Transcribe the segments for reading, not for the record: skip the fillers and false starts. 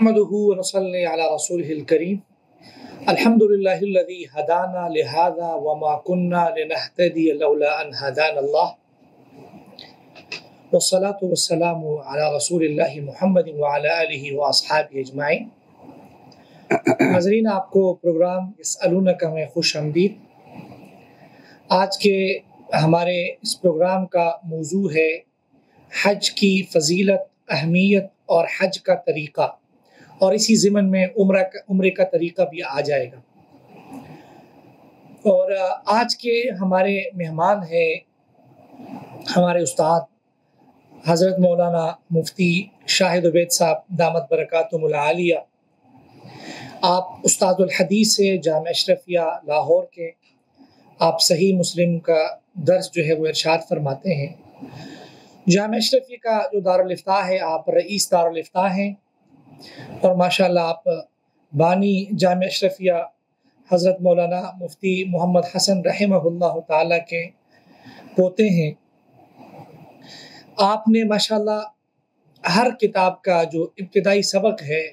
نحمده ونصلي على رسوله الكريم الحمد لله الذي هدانا لهذا وما كنا لنهتدي لولا أن هدانا الله والصلاة والسلام على رسول الله محمد وعلى آله وأصحابه أجمعين۔ ناظرین، آپ کو پروگرام یسألونک میں خوش آمدید۔ آج کے ہمارے اس پروگرام کا موضوع ہے حج کی فضیلت، اہمیت اور حج کا طریقہ، اور اسی ضمن میں عمرے کا طریقہ بھی آ جائے گا۔ اور آج کے ہمارے مہمان ہیں ہمارے استاد حضرت مولانا مفتی شاہد عبید صاحب دامت برکاتہم العالیہ۔ آپ استاد الحدیث سے جامعہ اشرفیہ لاہور کے، آپ صحیح مسلم کا درس جو ہے وہ ارشاد فرماتے ہیں۔ جامعہ اشرفیہ کا جو دارالافتاء ہے، آپ رئیس دارالافتاء ہیں، اور ماشاءاللہ آپ بانی جامعہ اشرفیہ حضرت مولانا مفتی محمد حسن رحمہ اللہ تعالیٰ کے پوتے ہیں۔ آپ نے ماشاءاللہ ہر کتاب کا جو ابتدائی سبق ہے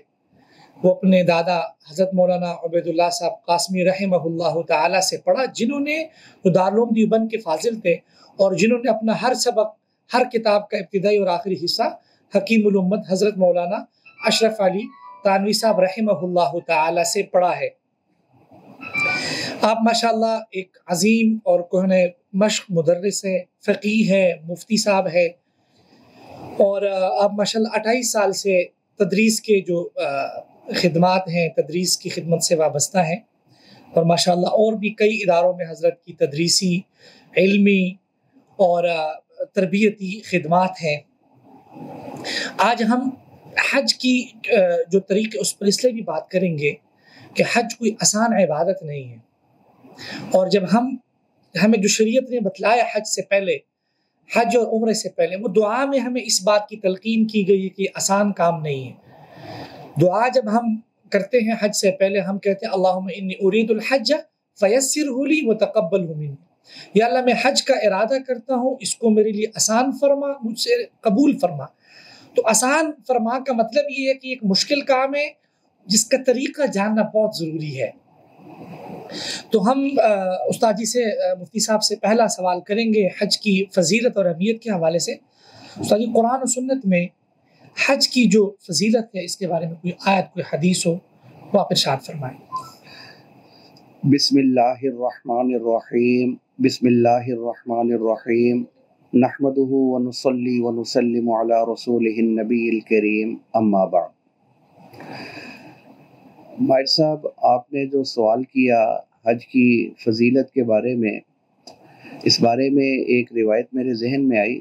وہ اپنے دادا حضرت مولانا عبید اللہ صاحب قاسمی رحمہ اللہ تعالیٰ سے پڑھا، جنہوں نے دارالعلوم دیوبند کے فاضل تھے، اور جنہوں نے اپنا ہر سبق، ہر کتاب کا ابتدائی اور آخری حصہ حکیم الامت حضرت مولانا اشرف علی تھانوی صاحب رحمہ اللہ تعالیٰ سے پڑھا ہے۔ آپ ماشاءاللہ ایک عظیم اور کوہنہ مشق مدرس ہے، فقیہ ہے، مفتی صاحب ہے، اور آپ ماشاءاللہ 28 سال سے تدریس کے جو خدمات ہیں، تدریس کی خدمت سے وابستہ ہیں، اور ماشاءاللہ اور بھی کئی اداروں میں حضرت کی تدریسی، علمی اور تربیتی خدمات ہیں۔ آج ہم حج کی جو طریقے اس پر اس لیے بھی بات کریں گے کہ حج کوئی آسان عبادت نہیں ہے، اور جب ہمیں جو شریعت نے بتلایا حج سے پہلے، حج اور عمرے سے پہلے، وہ دعا میں ہمیں اس بات کی تلقین کی گئی ہے کہ یہ آسان کام نہیں ہے۔ دعا جب ہم کرتے ہیں حج سے پہلے، ہم کہتے ہیں اللہم انی ارید الحج فیسرہ لی وتقبلہ منی، یا اللہ میں حج کا ارادہ کرتا ہوں، اس کو میرے لیے آسان فرما، مجھ سے قبول فرما۔ تو آسان فرما کا مطلب یہ ہے کہ ایک مشکل کام ہے جس کا طریقہ جاننا بہت ضروری ہے۔ تو ہم استاد جی سے، مفتی صاحب سے پہلا سوال کریں گے حج کی فضیلت اور اہمیت کے حوالے سے۔ استاد جی، قرآن و سنت میں حج کی جو فضیلت ہے، اس کے بارے میں کوئی آیت، کوئی حدیث ہو وہ آپ ارشاد فرمائیں۔ بسم اللہ الرحمن الرحیم، بسم اللہ الرحمن الرحیم، نحمده ونصلی ونسلم علی رسولہ النبی الکریم، اما بعد۔ ماہر صاحب، آپ نے جو سوال کیا حج کی فضیلت کے بارے میں، اس بارے میں ایک روایت میرے ذہن میں آئی۔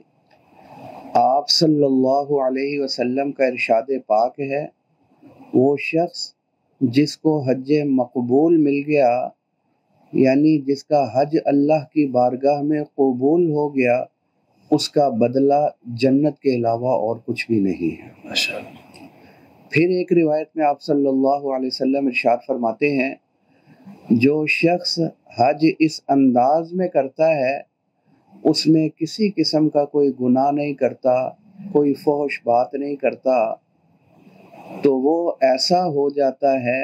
آپ صلی اللہ علیہ وسلم کا ارشاد پاک ہے، وہ شخص جس کو حج مقبول مل گیا، یعنی جس کا حج اللہ کی بارگاہ میں قبول ہو گیا، اس کا بدلہ جنت کے علاوہ اور کچھ بھی نہیں ہے۔ پھر ایک روایت میں آپ صلی اللہ علیہ وسلم ارشاد فرماتے ہیں، جو شخص حج اس انداز میں کرتا ہے، اس میں کسی قسم کا کوئی گناہ نہیں کرتا، کوئی فحش بات نہیں کرتا، تو وہ ایسا ہو جاتا ہے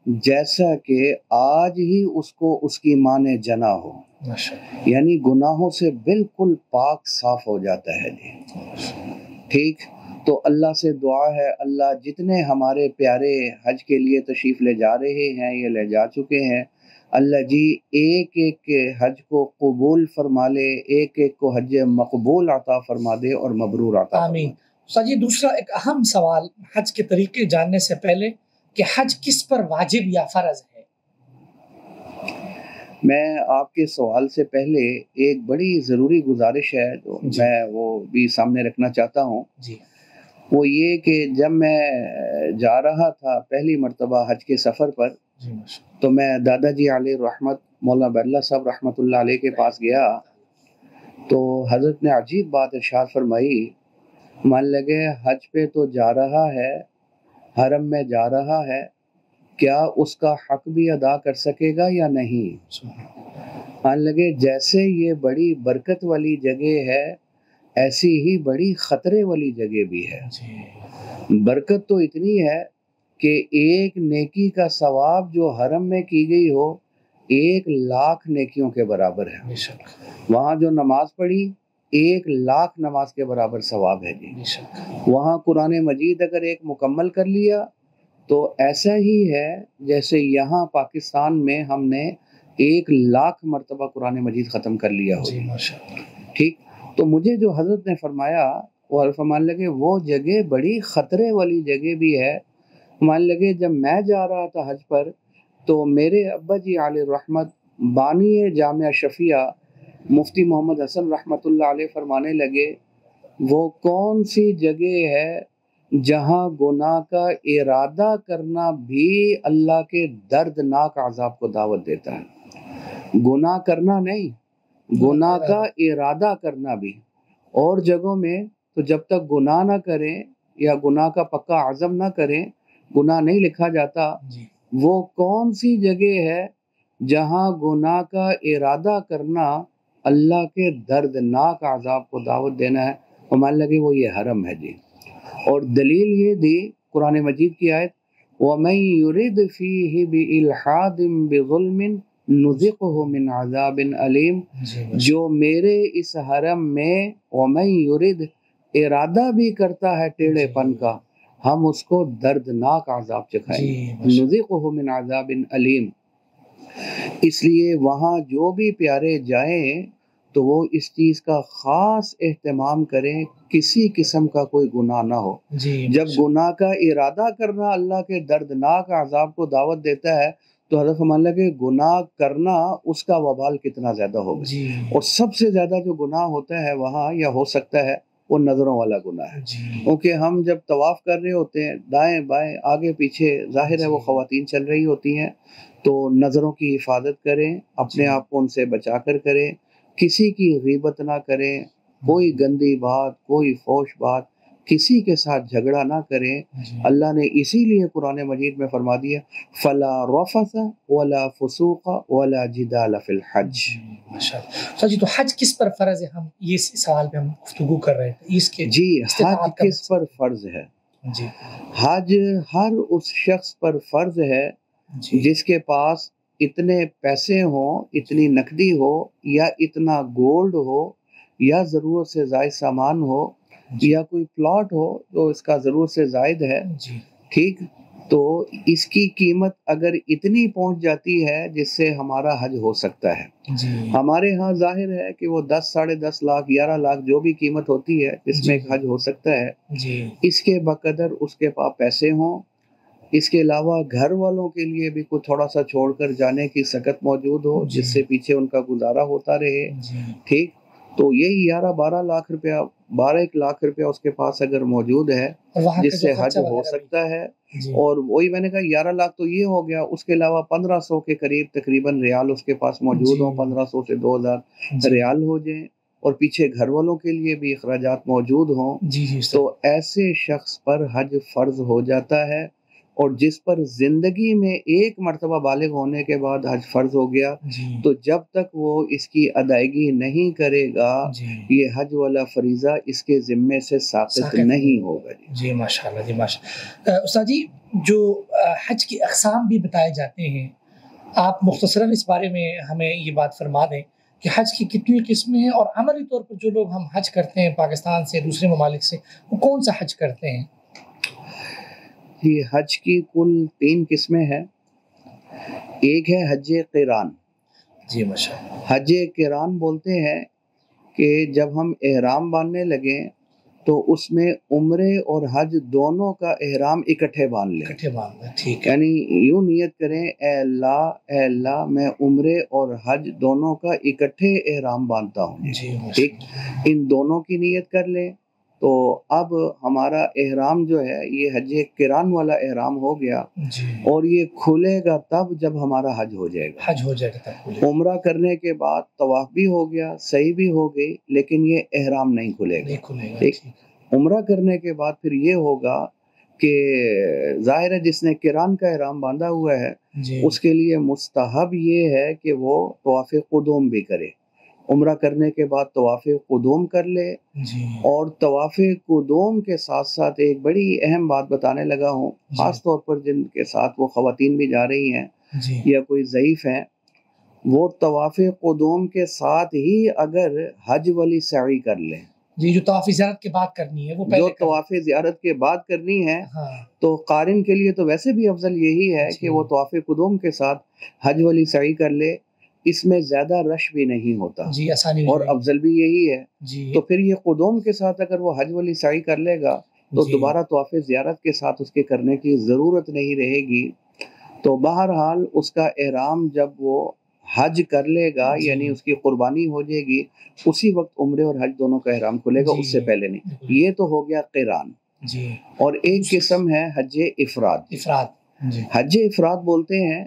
جیسا کہ آج ہی اس کو اس کی ماں نے جنا ہو، یعنی گناہوں سے بالکل پاک صاف ہو جاتا ہے۔ ٹھیک، تو اللہ سے دعا ہے، اللہ جتنے ہمارے پیارے حج کے لیے تشریف لے جا رہے ہیں، یہ لے جا چکے ہیں، اللہ جی ایک ایک کے حج کو قبول فرما لے، ایک ایک کو حج مقبول عطا فرما دے اور مبرور عطا فرما دے۔ آمین۔ جی، دوسرا ایک اہم سوال حج کے طریقے جاننے سے پہلے کہ حج کس پر واجب یا فرض ہے؟ میں آپ کے سوال سے پہلے ایک بڑی ضروری گزارش ہے جو میں وہ بھی سامنے رکھنا چاہتا ہوں۔ وہ یہ کہ جب میں جا رہا تھا پہلی مرتبہ حج کے سفر پر، تو میں دادا جی علیہ رحمت مولانا عبید اللہ صاحب رحمۃ اللہ علیہ کے پاس گیا، تو حضرت نے عجیب بات ارشاد فرمائی، مان لگے حج پہ تو جا رہا ہے، حرم میں جا رہا ہے، کیا اس کا حق بھی ادا کر سکے گا یا نہیں؟ مان لگے جیسے یہ بڑی برکت والی جگہ ہے، ایسی ہی بڑی خطرے والی جگہ بھی ہے۔ برکت تو اتنی ہے کہ ایک نیکی کا ثواب جو حرم میں کی گئی ہو 1,00,000 نیکیوں کے برابر ہے. بے شک. وہاں جو نماز پڑھی 1,00,000 نماز کے برابر ثواب ہے جی. بے شک. وہاں قرآن مجید اگر ایک مکمل کر لیا تو ایسا ہی ہے جیسے یہاں پاکستان میں ہم نے 1,00,000 مرتبہ قرآن مجید ختم کر لیا ہو. جی ماشاء اللہ. ٹھیک. تو مجھے جو حضرت نے فرمایا وہ فرمان لگے وہ جگہ بڑی خطرے والی جگہ بھی ہے. مان لگے جب میں جا رہا تھا حج پر تو میرے ابا جی علیہ رحمت بانی جامعہ شفیہ مفتی محمد حسن رحمۃ اللہ علیہ فرمانے لگے وہ کون سی جگہ ہے جہاں گناہ کا ارادہ کرنا بھی اللہ کے دردناک عذاب کو دعوت دیتا ہے. گناہ کرنا نہیں، گناہ کا ارادہ کرنا بھی. اور جگہوں میں تو جب تک گناہ نہ کریں یا گناہ کا پکا عزم نہ کریں گناہ نہیں لکھا جاتا. جی. وہ کون سی جگہ ہے جہاں گناہ کا ارادہ کرنا اللہ کے دردناک عذاب کو دعوت دینا ہے؟ مان لگے وہ یہ حرم ہے جی. اور دلیل یہ دی قرآن مجید کی آیت وَمَن يُرِدْ فِيهِ بِإِلْحَادٍ بِظُلْمٍ نُذِقْهُ مِنْ عَذَابٍ أَلِيمٍ. جو میرے اس حرم میں وَمَن يُرِدْ ارادہ بھی کرتا ہے ٹیڑھے پن کا ہم اس کو دردناک عذاب چکھائیں گے. نُذِقْهُ مِنْ عَذَابٍ أَلِيمٍ. اس لیے وہاں جو بھی پیارے جائیں تو وہ اس چیز کا خاص اہتمام کریں کسی قسم کا کوئی گناہ نہ ہو. جب گناہ کا ارادہ کرنا اللہ کے دردناک عذاب کو دعوت دیتا ہے تو حضرت مان لگے گناہ کرنا اس کا وبال کتنا زیادہ ہوگا. اور سب سے زیادہ جو گناہ ہوتا ہے وہاں یا ہو سکتا ہے وہ نظروں والا گناہ ہے. کیونکہ ہم جب طواف کر رہے ہوتے ہیں دائیں بائیں آگے پیچھے ظاہر ہے وہ خواتین چل رہی ہوتی ہیں تو نظروں کی حفاظت کریں، اپنے آپ کو ان سے بچا کر کریں، کسی کی غیبت نہ کریں، کوئی گندی بات کوئی فحش بات کسی کے ساتھ جھگڑا نہ کریں. اللہ نے اسی لیے قرآن مجید میں فرما دیا فَلَا رَفَثَ وَلَا فُسُوقَ وَلَا جِدَالَ فِي الْحَجِّ. جی تو حج کس پر فرض ہے؟ ہم یہ سوال پہ ہم گفتگو کر رہے تھے اس کے. جی حج کس پر فرض ہے؟ جی حج ہر اس شخص پر فرض ہے جس کے پاس اتنے پیسے ہوں، اتنی نقدی ہو یا اتنا گولڈ ہو یا ضرورت سے زائد سامان ہو یا کوئی پلاٹ ہو جو اس کا ضرورت سے زائد ہے. ٹھیک. تو اس کی قیمت اگر اتنی پہنچ جاتی ہے جس سے ہمارا حج ہو سکتا ہے. ہمارے ہاں ظاہر ہے کہ وہ 10 ساڑھے 10 لاکھ 11 لاکھ جو بھی قیمت ہوتی ہے جس میں ایک حج ہو سکتا ہے. اس کے بقدر اس کے پاس پیسے ہوں، اس کے علاوہ گھر والوں کے لیے بھی کوئی تھوڑا سا چھوڑ کر جانے کی سکت موجود ہو جس سے پیچھے ان کا گزارا ہوتا رہے. ٹھیک. تو یہی 11-12 لاکھ روپیہ 12 لاکھ روپیہ اس کے پاس اگر موجود ہے جس سے حج ہو سکتا ہے. اور وہی میں نے کہا 11 لاکھ تو یہ ہو گیا، اس کے علاوہ 1500 کے قریب تقریباً ریال اس کے پاس موجود ہوں، 1500 سے 2000 ریال ہو جائیں اور پیچھے گھر والوں کے لیے بھی اخراجات موجود ہوں. تو ایسے شخص پر حج فرض ہو جاتا ہے. اور جس پر زندگی میں ایک مرتبہ بالغ ہونے کے بعد حج فرض ہو گیا تو جب تک وہ اس کی ادائیگی نہیں کرے گا یہ حج والا فریضہ اس کے ذمے سے ساقط نہیں ہوگا. جی ماشاءاللہ. جی ماشاءاللہ. استاد جی جو حج کی اقسام بھی بتائے جاتے ہیں آپ مختصراً اس بارے میں ہمیں یہ بات فرما دیں کہ حج کی کتنی قسمیں ہیں اور عملی طور پر جو لوگ ہم حج کرتے ہیں پاکستان سے دوسرے ممالک سے وہ کون سا حج کرتے ہیں؟ حج کی کل 3 قسمیں ہیں. ایک ہے حج قران. جی ماشاءاللہ. حج قران بولتے ہیں کہ جب ہم احرام باندھنے لگیں تو اس میں عمرے اور حج دونوں کا احرام اکٹھے باندھ لیں. ٹھیک ہے. یعنی یوں نیت کریں اے اللہ میں عمرے اور حج دونوں کا اکٹھے احرام باندھتا ہوں. ٹھیک. ان دونوں کی نیت کر لیں تو اب ہمارا احرام جو ہے یہ حج قران والا احرام ہو گیا. اور یہ کھلے گا تب جب ہمارا حج ہو جائے گا. عمرہ کرنے کے بعد طواف بھی ہو گیا صحیح بھی ہو گئی لیکن یہ احرام نہیں کھلے گا. عمرہ کرنے کے بعد پھر یہ ہوگا کہ ظاہر ہے جس نے قران کا احرام باندھا ہوا ہے اس کے لیے مستحب یہ ہے کہ وہ طواف قدوم بھی کرے. عمرہ کرنے کے بعد طواف قدوم کر لے. جی اور طواف قدوم کے ساتھ ساتھ ایک بڑی اہم بات بتانے لگا ہوں، خاص طور پر جن کے ساتھ وہ خواتین بھی جا رہی ہیں جی یا کوئی ضعیف ہیں، وہ طواف قدوم کے ساتھ ہی اگر حج والی سعی کر لیں، جی جو طواف زیارت کے بعد کرنی ہے وہ جو پہلے کریں. طواف زیارت کے بعد کرنی ہے، ہاں تو قارن کے لیے تو ویسے بھی افضل یہی ہے جی. کہ وہ طواف قدوم کے ساتھ حج والی سعی کر لے. اس میں زیادہ رش بھی نہیں ہوتا جی آسانی ہو اور جائے گی. افضل بھی یہی ہے. جی تو پھر یہ قدوم کے ساتھ اگر وہ حج والی سعی کر لے گا تو جی دوبارہ طواف زیارت کے ساتھ اس کے کرنے کی ضرورت نہیں رہے گی. تو بہرحال اس کا احرام جب وہ حج کر لے گا، جی. یعنی اس کی قربانی ہو جائے گی، اسی وقت عمرے اور حج دونوں کا احرام کھلے گا، جی اس سے پہلے نہیں. بالکل. یہ تو ہو گیا قران. جی اور ایک قسم ہے حج افراد. افراد. جی حج افراد بولتے ہیں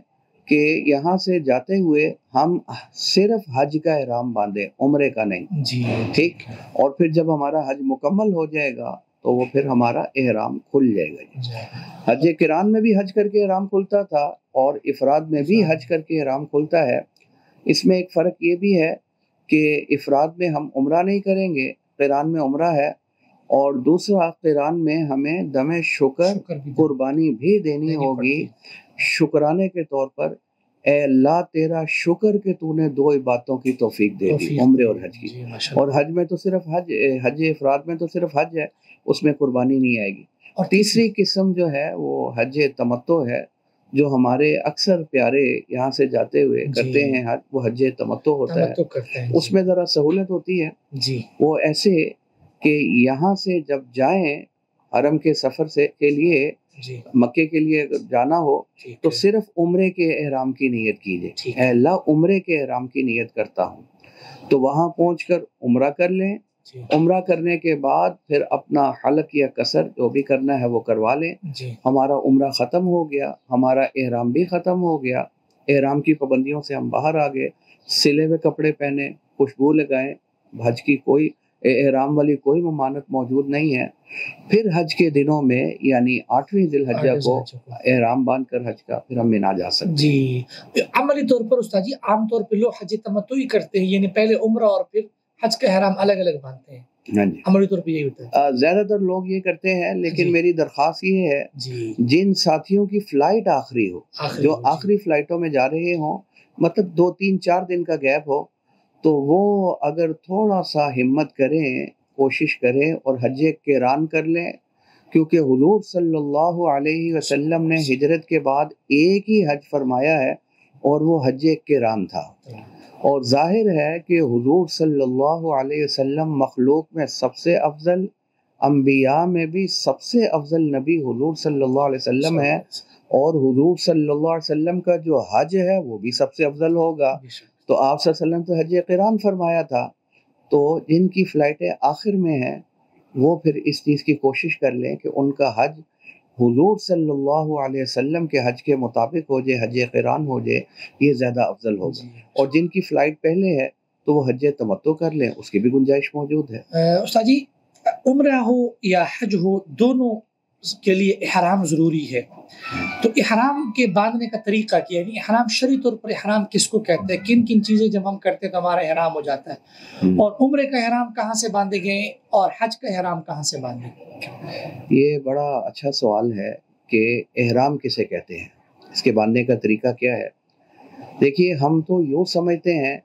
کہ یہاں سے جاتے ہوئے ہم صرف حج کا احرام باندھیں، عمرے کا نہیں. جی ٹھیک. اور پھر جب ہمارا حج مکمل ہو جائے گا تو وہ پھر ہمارا احرام کھل جائے گا. جی حج قران میں بھی حج کر کے احرام کھلتا تھا اور افراد میں بھی حج کر کے احرام کھلتا ہے. اس میں ایک فرق یہ بھی ہے کہ افراد میں ہم عمرہ نہیں کریں گے، قران میں عمرہ ہے. اور دوسرا، قران میں ہمیں دم شکر شکر بھی قربانی بھی دینی ہوگی شکرانے کے طور پر. اے اللہ تیرا شکر کہ تو نے دو عبادتوں کی توفیق دے دی، عمرے اور حج کی. جی ماشاء اور حج میں تو صرف حج افراد میں تو صرف حج ہے، اس میں قربانی نہیں آئے گی. اور تیسری قسم جو ہے وہ حج تمتع ہے، جو ہمارے اکثر پیارے یہاں سے جاتے ہوئے کرتے ہیں حج، وہ حج تمتع ہوتا ہے. تمتع کرتے ہیں. اس میں ذرا سہولت ہوتی ہے. جی وہ ایسے کہ یہاں سے جب جائیں حرم کے سفر سے کے لیے، جی مکے کے لیے اگر جانا ہو ٹھیک تو ہے. صرف عمرے کے احرام کی نیت کیجیے. ٹھیک اے اللہ عمرے کے احرام کی نیت کرتا ہوں. تو وہاں پہنچ کر عمرہ کر لیں. جی عمرہ کرنے کے بعد پھر اپنا حلق یا قصر جو بھی کرنا ہے وہ کروا لیں. جی ہمارا عمرہ ختم ہو گیا، ہمارا احرام بھی ختم ہو گیا. احرام کی پابندیوں سے ہم باہر آ گئے. سلے ہوئے کپڑے پہنے، خوشبو لگائیں. حج کی کوئی احرام والی کوئی ممانعت موجود نہیں ہے. پھر حج کے دنوں میں یعنی 8ویں ذی الحجہ کو احرام باندھ کر حج کا پھر ہم مینا جا سکتے ہیں. جی عملی طور پر استاد جی عام طور پہ لوگ حج تمتع ہی کرتے ہیں، یعنی پہلے عمرہ اور پھر حج کا احرام الگ الگ باندھتے ہیں. ہاں جی، عملی طور پہ یہی ہوتا ہے. زیادہ تر لوگ یہ کرتے ہیں، لیکن میری درخواست یہ ہے جی جن ساتھیوں کی فلائٹ آخری ہو، جو آخری فلائٹوں میں جا رہے ہوں، مطلب 2 3 4 دن کا گیپ ہو، تو وہ اگر تھوڑا سا ہمت کریں، کوشش کریں اور حج قران کر لیں. کیونکہ حضور صلی اللہ علیہ وسلم نے ہجرت کے بعد ایک ہی حج فرمایا ہے اور وہ حج قران تھا. اور ظاہر ہے کہ حضور صلی اللہ علیہ وسلم مخلوق میں سب سے افضل، انبیاء میں بھی سب سے افضل نبی حضور صلی اللہ علیہ وسلم ہے. اور حضور صلی اللہ علیہ وسلم کا جو حج ہے وہ بھی سب سے افضل ہوگا. تو آپ صلی اللہ علیہ وسلم تو حج قران فرمایا تھا. تو جن کی فلائٹیں آخر میں ہیں وہ پھر اس چیز کی کوشش کر لیں کہ ان کا حج حضور صلی اللہ علیہ وسلم کے حج کے مطابق ہو جائے، حج قران ہو جائے، یہ زیادہ افضل ہوگا. اور جن کی فلائٹ پہلے ہے تو وہ حج تمتع کر لیں، اس کی بھی گنجائش موجود ہے. استاد جی عمرہ ہو یا حج ہو دونوں کے لیے احرام ضروری ہے، تو احرام کے باندھنے کا طریقہ کیا ہے؟ یعنی احرام شرعی طور پر احرام کس کو کہتے ہیں؟ کن کن چیزیں جب ہم کرتے ہیں تو ہمارا احرام ہو جاتا ہے؟ اور عمرے کا احرام کہاں سے باندھے گئے اور حج کا احرام کہاں سے باندھے گئے؟ یہ بڑا اچھا سوال ہے کہ احرام کسے کہتے ہیں، اس کے باندھنے کا طریقہ کیا ہے. دیکھیے ہم تو یوں سمجھتے ہیں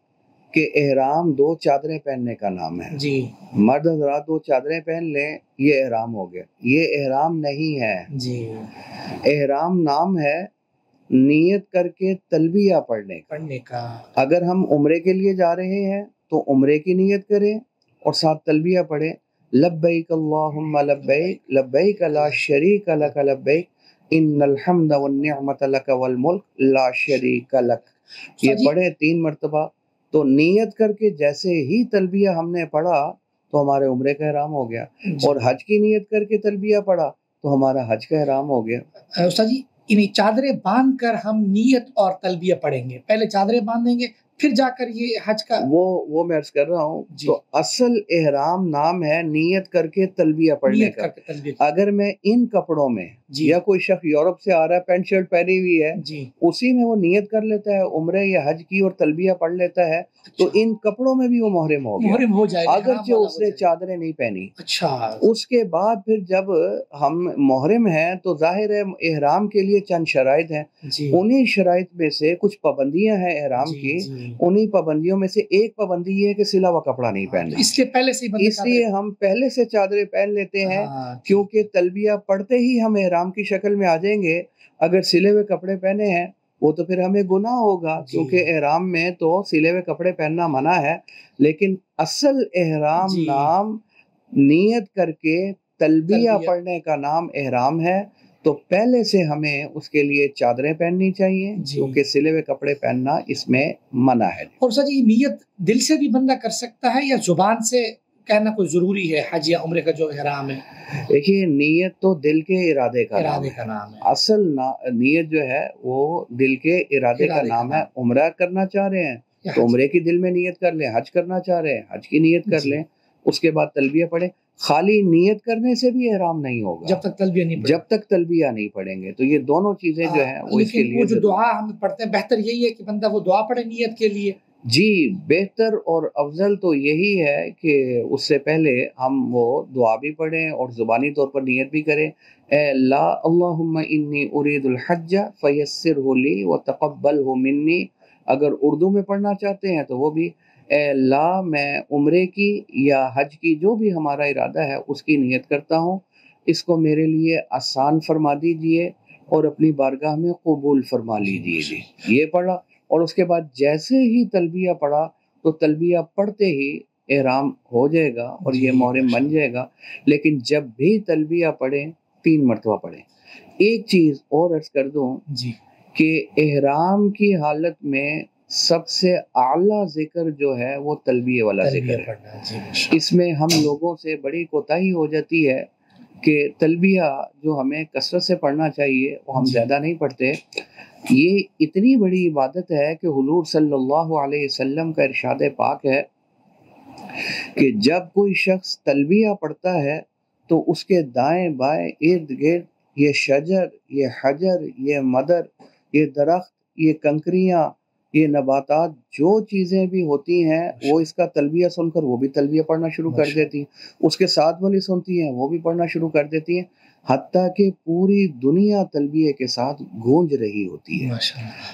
کہ احرام 2 چادریں پہننے کا نام ہے. جی مرد حضرات 2 چادریں پہن لیں یہ احرام ہو گیا. یہ احرام نہیں ہے. جی احرام نام ہے نیت کر کے تلبیہ پڑھنے کا. اگر ہم عمرے کے لیے جا رہے ہیں تو عمرے کی نیت کریں اور ساتھ تلبیہ پڑھیں، لبیک اللہم لبیک لبیک لا شریک لک لبیک ان الحمد والنعمت لک والملک لا شریک لک. یہ پڑھے 3 مرتبہ. تو نیت کر کے جیسے ہی تلبیہ ہم نے پڑھا تو ہمارے عمرے کا احرام ہو گیا. اور حج کی نیت کر کے تلبیہ پڑھا تو ہمارا حج کا احرام ہو گیا. استاد جی انہیں چادریں باندھ کر ہم نیت اور تلبیہ پڑھیں گے، پہلے چادریں باندھیں گے پھر جا کر یہ حج کا وہ میں عرض کر رہا ہوں جی۔ تو اصل احرام نام ہے نیت کر کے تلبیہ پڑھنے نیت کا. کر کے تلبیہ اگر میں ان کپڑوں میں جی یا کوئی شخص یورپ سے آ رہا ہے پینٹ شرٹ پہنی ہوئی ہے جی اسی میں وہ نیت کر لیتا ہے عمرے یا حج کی اور تلبیہ پڑھ لیتا ہے تو اچھا، ان کپڑوں میں بھی وہ محرم ہو گیا محرم ہو جائے گا، اگرچہ حرام والا اس ہو نے جائے گا۔ چادریں نہیں پہنی. اچھا اس کے بعد پھر جب ہم محرم ہیں تو ظاہر ہے احرام کے لیے چند شرائط ہیں. جی انہی شرائط میں سے کچھ پابندیاں ہیں احرام جی کی. جی، انہی پابندیوں میں سے ایک پابندی یہ ہے کہ سلا ہوا کپڑا نہیں پہننا. اس لیے پہلے سے ہی بندے اس لیے ہم پہلے سے چادریں پہن لیتے ہیں ہاں کیونکہ تلبیہ پڑھتے ہی ہم احرام کی شکل میں آ جائیں گے. اگر سلے ہوئے کپڑے پہنے ہیں وہ تو پھر ہمیں گناہ ہوگا جی۔ کیونکہ احرام میں تو سلے ہوئے کپڑے پہننا منع ہے. لیکن اصل احرام جی۔ نام نیت کر کے تلبیہ تلبیہ۔ پڑھنے کا نام احرام ہے. تو پہلے سے ہمیں اس کے لیے چادریں پہننی چاہیے جی۔ کیونکہ سلے ہوئے کپڑے پہننا اس میں منع ہے. اور سر یہ نیت دل سے بھی بندہ کر سکتا ہے یا زبان سے کہنا کوئی ضروری ہے حج یا عمرے کا جو احرام ہے؟ دیکھیے نیت تو دل کے ارادے کا نام ارادے ہے. کا نام ہے، اصل نیت جو ہے وہ دل کے ارادے کا نام ہے. عمرہ کرنا چاہ رہے ہیں یا تو حج؟ عمرے کی دل میں نیت کر لیں. حج کرنا چاہ رہے ہیں حج کی نیت کر جی۔ لیں. اس کے بعد تلبیہ پڑھیں. خالی نیت کرنے سے بھی احرام نہیں ہوگا جب تک تلبیہ نہیں پڑھے۔ جب تک تلبیہ نہیں پڑھیں گے. تو یہ دونوں چیزیں جو ہیں وہ اس کے لیکن لیے وہ جو ضروری دعا ہم پڑھتے ہیں بہتر یہی ہے کہ بندہ وہ دعا پڑھے نیت کے لیے. جی بہتر اور افضل تو یہی ہے کہ اس سے پہلے ہم وہ دعا بھی پڑھیں اور زبانی طور پر نیت بھی کریں. اے اللہ اللہم انی ارید الحج فیسرہ لی وتقبلہ منی. اگر اردو میں پڑھنا چاہتے ہیں تو وہ بھی اے اللہ میں عمرے کی یا حج کی جو بھی ہمارا ارادہ ہے اس کی نیت کرتا ہوں. اس کو میرے لیے آسان فرما دیجئے اور اپنی بارگاہ میں قبول فرما لیجئے. جی یہ پڑھا اور اس کے بعد جیسے ہی تلبیہ پڑھا تو تلبیہ پڑھتے ہی احرام ہو جائے گا اور یہ محرم بن جائے گا. لیکن جب بھی تلبیہ پڑھیں 3 مرتبہ پڑھیں. ایک چیز اور عرض کر دوں جی کہ احرام کی حالت میں سب سے اعلیٰ ذکر جو ہے وہ تلبیہ والا ذکر ہے. پڑھنا ہے. جی اس میں ہم لوگوں سے بڑی کوتاہی ہو جاتی ہے کہ تلبیہ جو ہمیں کثرت سے پڑھنا چاہیے وہ ہم جی۔ زیادہ نہیں پڑھتے. یہ اتنی بڑی عبادت ہے کہ حضور صلی اللہ علیہ وسلم کا ارشاد پاک ہے کہ جب کوئی شخص تلبیہ پڑھتا ہے تو اس کے دائیں بائیں ارد گرد یہ شجر، یہ حجر، یہ مدر، یہ درخت، یہ کنکریاں، یہ نباتات جو چیزیں بھی ہوتی ہیں وہ اس کا تلبیہ سن کر وہ بھی تلبیہ پڑھنا شروع کر دیتی ہیں. اس کے ساتھ والی سنتی ہیں وہ بھی پڑھنا شروع کر دیتی ہیں حتیٰ کہ پوری دنیا تلبیہ کے ساتھ گونج رہی ہوتی ہے.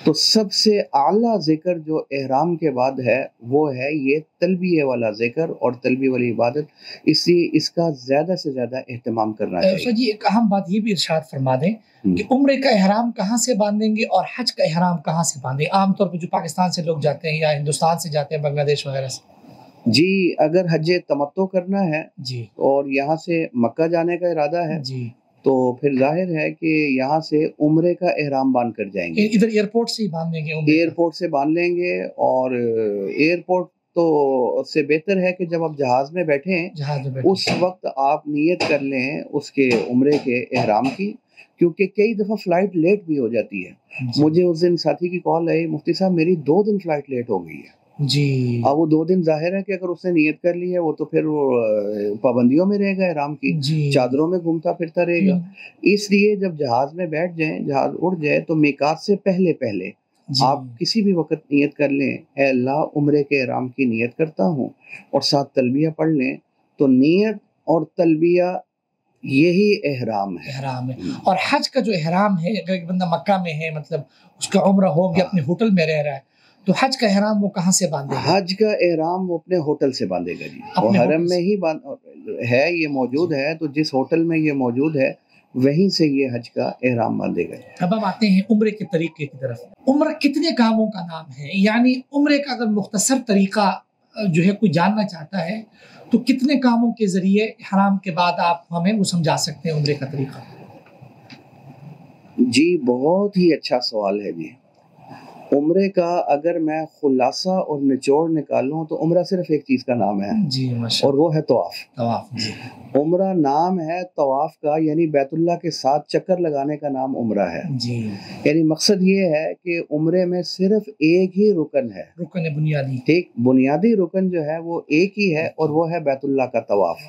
تو سب سے اعلیٰ ذکر جو احرام کے بعد ہے وہ ہے یہ تلبیہ والا ذکر اور تلبیہ والی عبادت. اس لیے اس کا زیادہ سے زیادہ اہتمام کرنا چاہیے. جی ایک اہم بات یہ بھی ارشاد فرما دیں کہ عمرے کا احرام کہاں سے باندھیں گے اور حج کا احرام کہاں سے باندھیں گے؟ عام طور پہ جو پاکستان سے لوگ جاتے ہیں یا ہندوستان سے جاتے ہیں بنگلہ دیش وغیرہ سے. جی اگر حج تمتع کرنا ہے جی اور یہاں سے مکہ جانے کا ارادہ ہے جی تو پھر ظاہر ہے کہ یہاں سے عمرے کا احرام باندھ کر جائیں گے. ادھر ایئرپورٹ سے ہی باندھ دیں گے عمرے کا؟ ایئرپورٹ سے باندھ لیں گے اور ایئرپورٹ تو سے بہتر ہے کہ جب آپ جہاز میں بیٹھیں جہاز میں بیٹھے. اس وقت آپ نیت کر لیں اس کے عمرے کے احرام کی کیونکہ کئی دفعہ فلائٹ لیٹ بھی ہو جاتی ہے. جی. مجھے اس دن ساتھی کی کال آئی مفتی صاحب میری 2 دن فلائٹ لیٹ ہو گئی ہے. جی اب وہ 2 دن ظاہر ہے کہ اگر اس نے نیت کر لی ہے وہ تو پھر وہ پابندیوں میں رہے گا احرام کی. جی چادروں میں گھومتا پھرتا رہے گا. اس لیے جب جہاز میں بیٹھ جائیں جہاز اڑ جائے تو میقات سے پہلے جی. آپ کسی بھی وقت نیت کر لیں اے اللہ عمرے کے احرام کی نیت کرتا ہوں اور ساتھ تلبیہ پڑھ لیں. تو نیت اور تلبیہ یہی احرام ہے. احرام ہے. اور حج کا جو احرام ہے اگر ایک بندہ مکہ میں ہے مطلب اس کا عمرہ ہو گیا اپنے ہوٹل میں رہ رہا ہے تو حج کا احرام وہ کہاں سے باندھے گا؟ حج کا احرام وہ اپنے ہوٹل سے باندھے گا. جی وہ اپنے حرم ہوٹل میں ہی ہے یہ موجود ہے تو جس ہوٹل میں یہ موجود ہے وہیں سے یہ حج کا احرام باندھے گا. اب ہم آتے ہیں عمرے کے طریقے کی طرف. عمرہ کتنے کاموں کا نام ہے؟ یعنی عمرے کا اگر مختصر طریقہ جو ہے کوئی جاننا چاہتا ہے تو کتنے کاموں کے ذریعے احرام کے بعد آپ ہمیں وہ سمجھا سکتے ہیں عمرے کا طریقہ؟ جی بہت ہی اچھا سوال ہے. جی عمرے کا اگر میں خلاصہ اور نچوڑ نکالوں تو عمرہ صرف ایک چیز کا نام ہے جی ماشاء اور وہ ہے طواف. طواف. جی عمرہ نام ہے طواف کا، یعنی بیت اللہ کے ساتھ چکر لگانے کا نام عمرہ ہے. جی یعنی مقصد یہ ہے کہ عمرے میں صرف ایک ہی رکن ہے، رکن بنیادی. ٹھیک، بنیادی رکن جو ہے وہ ایک ہی ہے اور وہ ہے بیت اللہ کا طواف.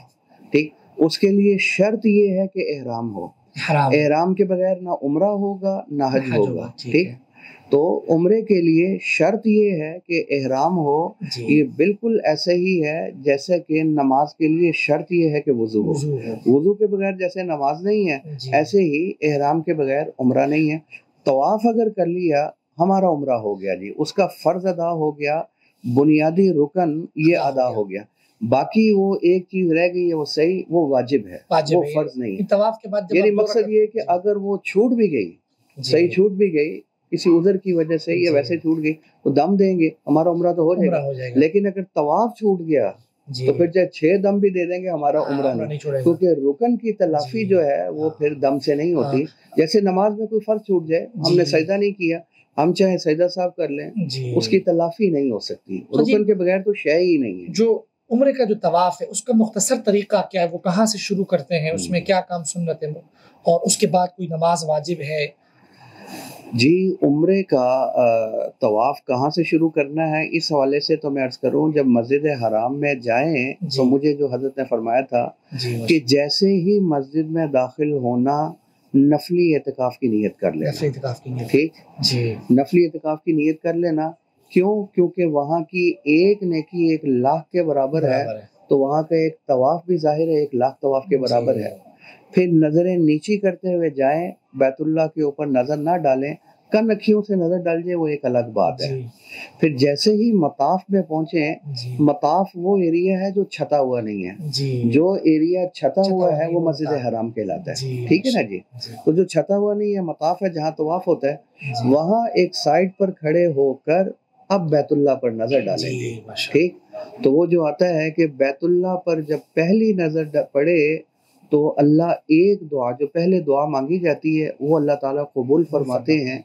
ٹھیک، اس کے لیے شرط یہ ہے کہ احرام ہو. حرام. احرام کے بغیر نہ عمرہ ہوگا نہ حج ہوگا. ٹھیک، ہے. تو عمرے کے لیے شرط یہ ہے کہ احرام ہو. جی یہ بالکل ایسے ہی ہے جیسے کہ نماز کے لیے شرط یہ ہے کہ وضو ہو. وضو ہو. وضو کے بغیر جیسے نماز نہیں ہے، جی ایسے ہی احرام کے بغیر عمرہ نہیں ہے. طواف اگر کر لیا ہمارا عمرہ ہو گیا جی، اس کا فرض ادا ہو گیا، بنیادی رکن یہ ادا ہو گیا. باقی وہ ایک چیز رہ گئی ہے، وہ صحیح، وہ واجب ہے، وہ فرض نہیں ہے. طواف کے بعد یعنی مقصد یہ ہے کہ اگر وہ چھوٹ بھی گئی، صحیح چھوٹ بھی گئی کسی عذر کی وجہ سے یا ویسے چھوٹ گئی تو دم دیں گے، ہمارا عمرہ تو ہو جائے گا. لیکن اگر طواف چھوٹ گیا تو پھر چاہے 6 دم بھی دے دیں گے ہمارا عمرہ نہیں، کیونکہ رکن کی تلافی جو ہے وہ پھر دم سے نہیں ہوتی. جیسے نماز میں کوئی فرض چھوٹ جائے، ہم نے سجدہ نہیں کیا، ہم چاہے سجدہ صاحب کر لیں، اس کی تلافی نہیں ہو سکتی. رکن کے بغیر تو شے ہی نہیں ہے. جو عمرے کا جو طواف ہے اس کا مختصر طریقہ کیا ہے؟ وہ کہاں سے شروع کرتے ہیں؟ اس میں کیا کام سنت ہے؟ اور اس کے بعد کوئی نماز واجب ہے؟ جی، عمرے کا طواف کہاں سے شروع کرنا ہے اس حوالے سے تو میں عرض کروں، جب مسجد حرام میں جائیں تو مجھے جو حضرت نے فرمایا تھا کہ جیسے ہی مسجد میں داخل ہونا نفلی اعتکاف کی نیت کر لینا. نفلی اعتکاف کی نیت. ٹھیک، جی نفلی اعتکاف کی نیت کر لینا. کیوں؟ کیونکہ وہاں کی ایک نیکی 1,00,000 کے برابر ہے، تو وہاں کا ایک طواف بھی ظاہر ہے 1,00,000 طواف کے برابر ہے. پھر نظریں نیچی کرتے ہوئے جائیں، بیت اللہ کے اوپر نظر نہ ڈالیں، کن اکھیوں سے نظر ڈال جائے وہ ایک الگ بات ہے. پھر جیسے ہی مطاف میں پہنچیں، مطاف وہ ایریا ہے جو چھتا ہوا نہیں ہے. جو ایریا چھتا ہوا ہے وہ مسجد حرام کہلاتا ہے. ٹھیک ہے نا جی. تو جو چھتا ہوا نہیں ہے، مطاف ہے جہاں طواف ہوتا ہے، وہاں ایک سائڈ پر کھڑے ہو کر اب بیت اللہ پر نظر ڈالیں گے. ٹھیک، تو وہ جو آتا ہے کہ بیت اللہ پر جب پہلی نظر پڑے تو اللہ ایک دعا، جو پہلے دعا مانگی جاتی ہے وہ اللہ تعالیٰ قبول فرماتے ہیں.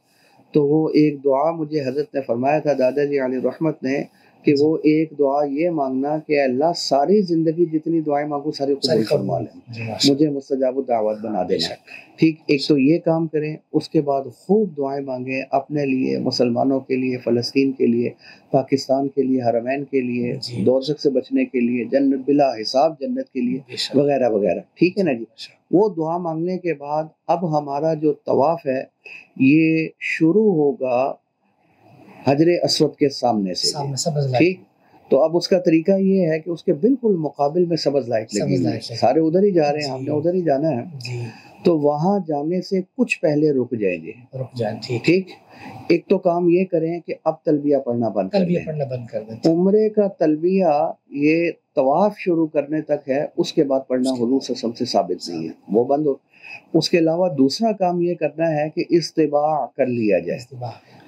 تو وہ ایک دعا مجھے حضرت نے فرمایا تھا، دادا جی علیہ رحمت نے، کہ وہ ایک دعا یہ مانگنا کہ اللہ ساری زندگی جتنی دعائیں مانگوں ساری قبول فرما لیں، مجھے مستجاب الدعوات بنا دینا. ٹھیک، ایک تو یہ کام کریں، اس کے بعد خوب دعائیں مانگیں اپنے لیے، مسلمانوں کے لیے، فلسطین کے لیے، پاکستان کے لیے، حرمین کے لیے، دوزخ سے بچنے کے لیے، جنت بلا حساب جنت کے لیے، وغیرہ وغیرہ. ٹھیک ہے نا جی. وہ دعا مانگنے کے بعد اب ہمارا جو طواف ہے یہ شروع ہوگا حجر اسود کے سامنے سے. ٹھیک، تو اب اس کا طریقہ یہ ہے کہ اس کے بالکل مقابل میں سبز لائٹ لگی ہوئی ہے، سارے ادھر ہی جا رہے ہیں، ہم نے ادھر ہی جانا ہے. تو وہاں جانے سے کچھ پہلے رک جائیں گے. ٹھیک، ایک تو کام یہ کریں کہ اب تلبیہ پڑھنا بند کر دیں. عمرے کا تلبیہ یہ طواف شروع کرنے تک ہے، اس کے بعد پڑھنا حضور صلی اللہ علیہ وسلم سے ثابت نہیں ہے، وہ بند ہو. اس کے علاوہ دوسرا کام یہ کرنا ہے کہ استباع کر لیا جائے،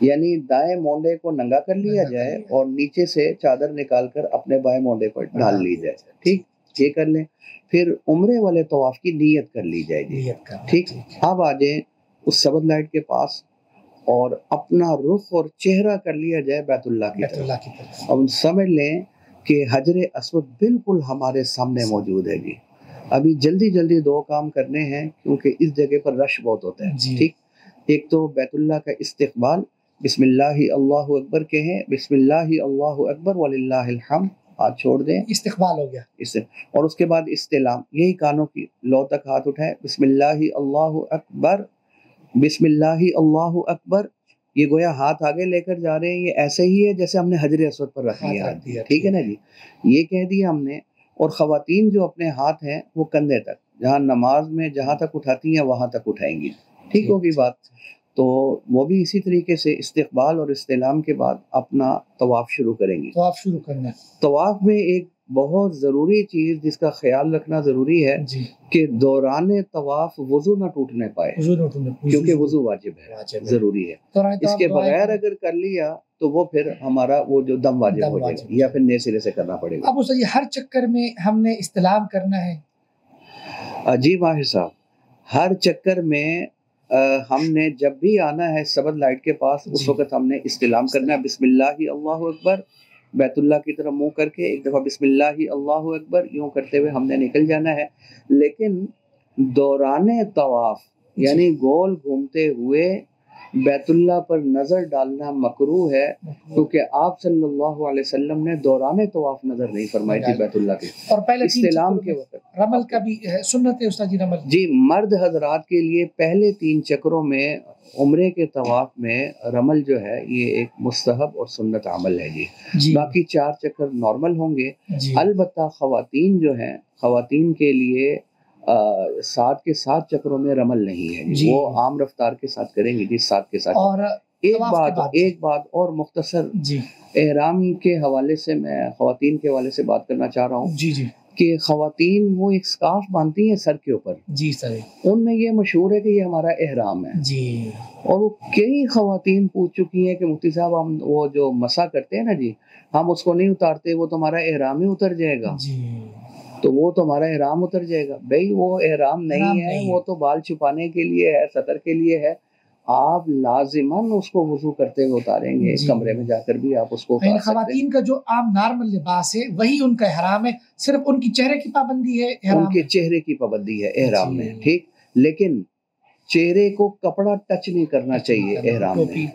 یعنی دائیں مونڈے کو ننگا کر لیا جائے اور نیچے سے چادر نکال کر اپنے بائیں مونڈے پر ڈال لی جائے. ٹھیک، یہ کر لیں. پھر عمرے والے طواف کی نیت کر لی جائے گی. ٹھیک، اب آ جائیں اس سبز لائٹ کے پاس اور اپنا رخ اور چہرہ کر لیا جائے بیت اللہ کی طرف. اب سمجھ لیں کہ حجر اسود بالکل ہمارے سامنے موجود ہے جی. ابھی جلدی جلدی 2 کام کرنے ہیں کیونکہ اس جگہ پر رش بہت ہوتا ہے. ٹھیک، ایک تو بیت اللہ کا استقبال، بسم اللہ اللہ اکبر کہیں، بسم اللہ اللہ اکبر وللہ الحمد، ہاتھ چھوڑ دیں، استقبال ہو گیا. اور اس کے بعد استلام، یہی کانوں کی لو تک ہاتھ اٹھائیں، بسم اللہ اللہ اکبر، بسم اللہ اللہ اکبر. یہ گویا ہاتھ آگے لے کر جا رہے ہیں، یہ ایسے ہی ہے جیسے ہم نے حجر اسود پر رکھ لیا. ٹھیک ہے نا جی. یہ کہہ دیا ہم نے. اور خواتین جو اپنے ہاتھ ہیں وہ کندھے تک، جہاں نماز میں جہاں تک اٹھاتی ہیں وہاں تک اٹھائیں گی. ٹھیک ہوگی بات. تو وہ بھی اسی طریقے سے استقبال اور استلام کے بعد اپنا طواف شروع کریں گی. طواف شروع کرنا ہے. طواف میں ایک بہت ضروری چیز جس کا خیال رکھنا ضروری ہے کہ دوران طواف وضو نہ ٹوٹنے پائے، کیونکہ وضو واجب ہے، ضروری ہے. اس کے بغیر اگر کر لیا تو وہ پھر ہمارا وہ جو دم واجب ہو جائے گا یا پھر نئے سرے سے کرنا پڑے گا. اب اس ہر چکر میں ہم نے استلام کرنا ہے؟ جی ماہر صاحب، ہر چکر میں ہم نے جب بھی آنا ہے سبد لائٹ کے پاس اس وقت ہم نے استلام کرنا ہے، بسم اللہ اللہ اکبر، بیت اللہ کی طرف منہ کر کے ایک دفعہ بسم اللہ اللہ اکبر یوں کرتے ہوئے ہم نے نکل جانا ہے. لیکن دوران طواف یعنی گول گھومتے ہوئے بیت اللہ پر نظر ڈالنا مکروہ ہے، کیونکہ آپ صلی اللہ علیہ وسلم نے دوران طواف نظر نہیں فرمائی تھی بیت اللہ کے، اور پہلے استلام کے وقت رمل کا بھی سنت ہے استاد جی، رمل جی مرد حضرات کے لیے پہلے 3 چکروں میں عمرے کے طواف میں رمل جو ہے یہ ایک مستحب اور سنت عمل ہے جی. باقی 4 چکر نارمل ہوں گے جی. البتہ خواتین جو ہیں، خواتین کے لیے 7 کے 7 چکروں میں رمل نہیں ہے جی. وہ عام رفتار کے ساتھ کریں گے جی 7 کے 7. اور ایک بات اور مختصر جی احرام کے حوالے سے میں خواتین کے حوالے سے بات کرنا چاہ رہا ہوں جی جی کہ خواتین وہ ایک سکارف باندھتی ہیں سر کے اوپر جی سر، ان میں یہ مشہور ہے کہ یہ ہمارا احرام ہے جی. اور وہ کئی خواتین پوچھ چکی ہیں کہ مفتی صاحب ہم وہ جو مسا کرتے ہیں نا جی ہم اس کو نہیں اتارتے، وہ تو ہمارا احرام ہی اتر جائے گا جی. تو وہ تو ہمارا احرام اتر جائے گا. بھئی وہ احرام نہیں ہے، وہ تو بال چھپانے کے لیے ہے، سطر کے لیے ہے. آپ لازماً اس کو وضو کرتے ہوئے اتاریں گے جی. کمرے میں جا کر بھی آپ اس کو اتار سکتے ہیں. خواتین کا جو عام نارمل لباس ہے وہی ان کا احرام ہے، صرف ان کی چہرے کی پابندی ہے ان کے چہرے کی پابندی ہے احرام جی. میں، ٹھیک، لیکن چہرے کو کپڑا ٹچ نہیں کرنا چاہیے احرام میں،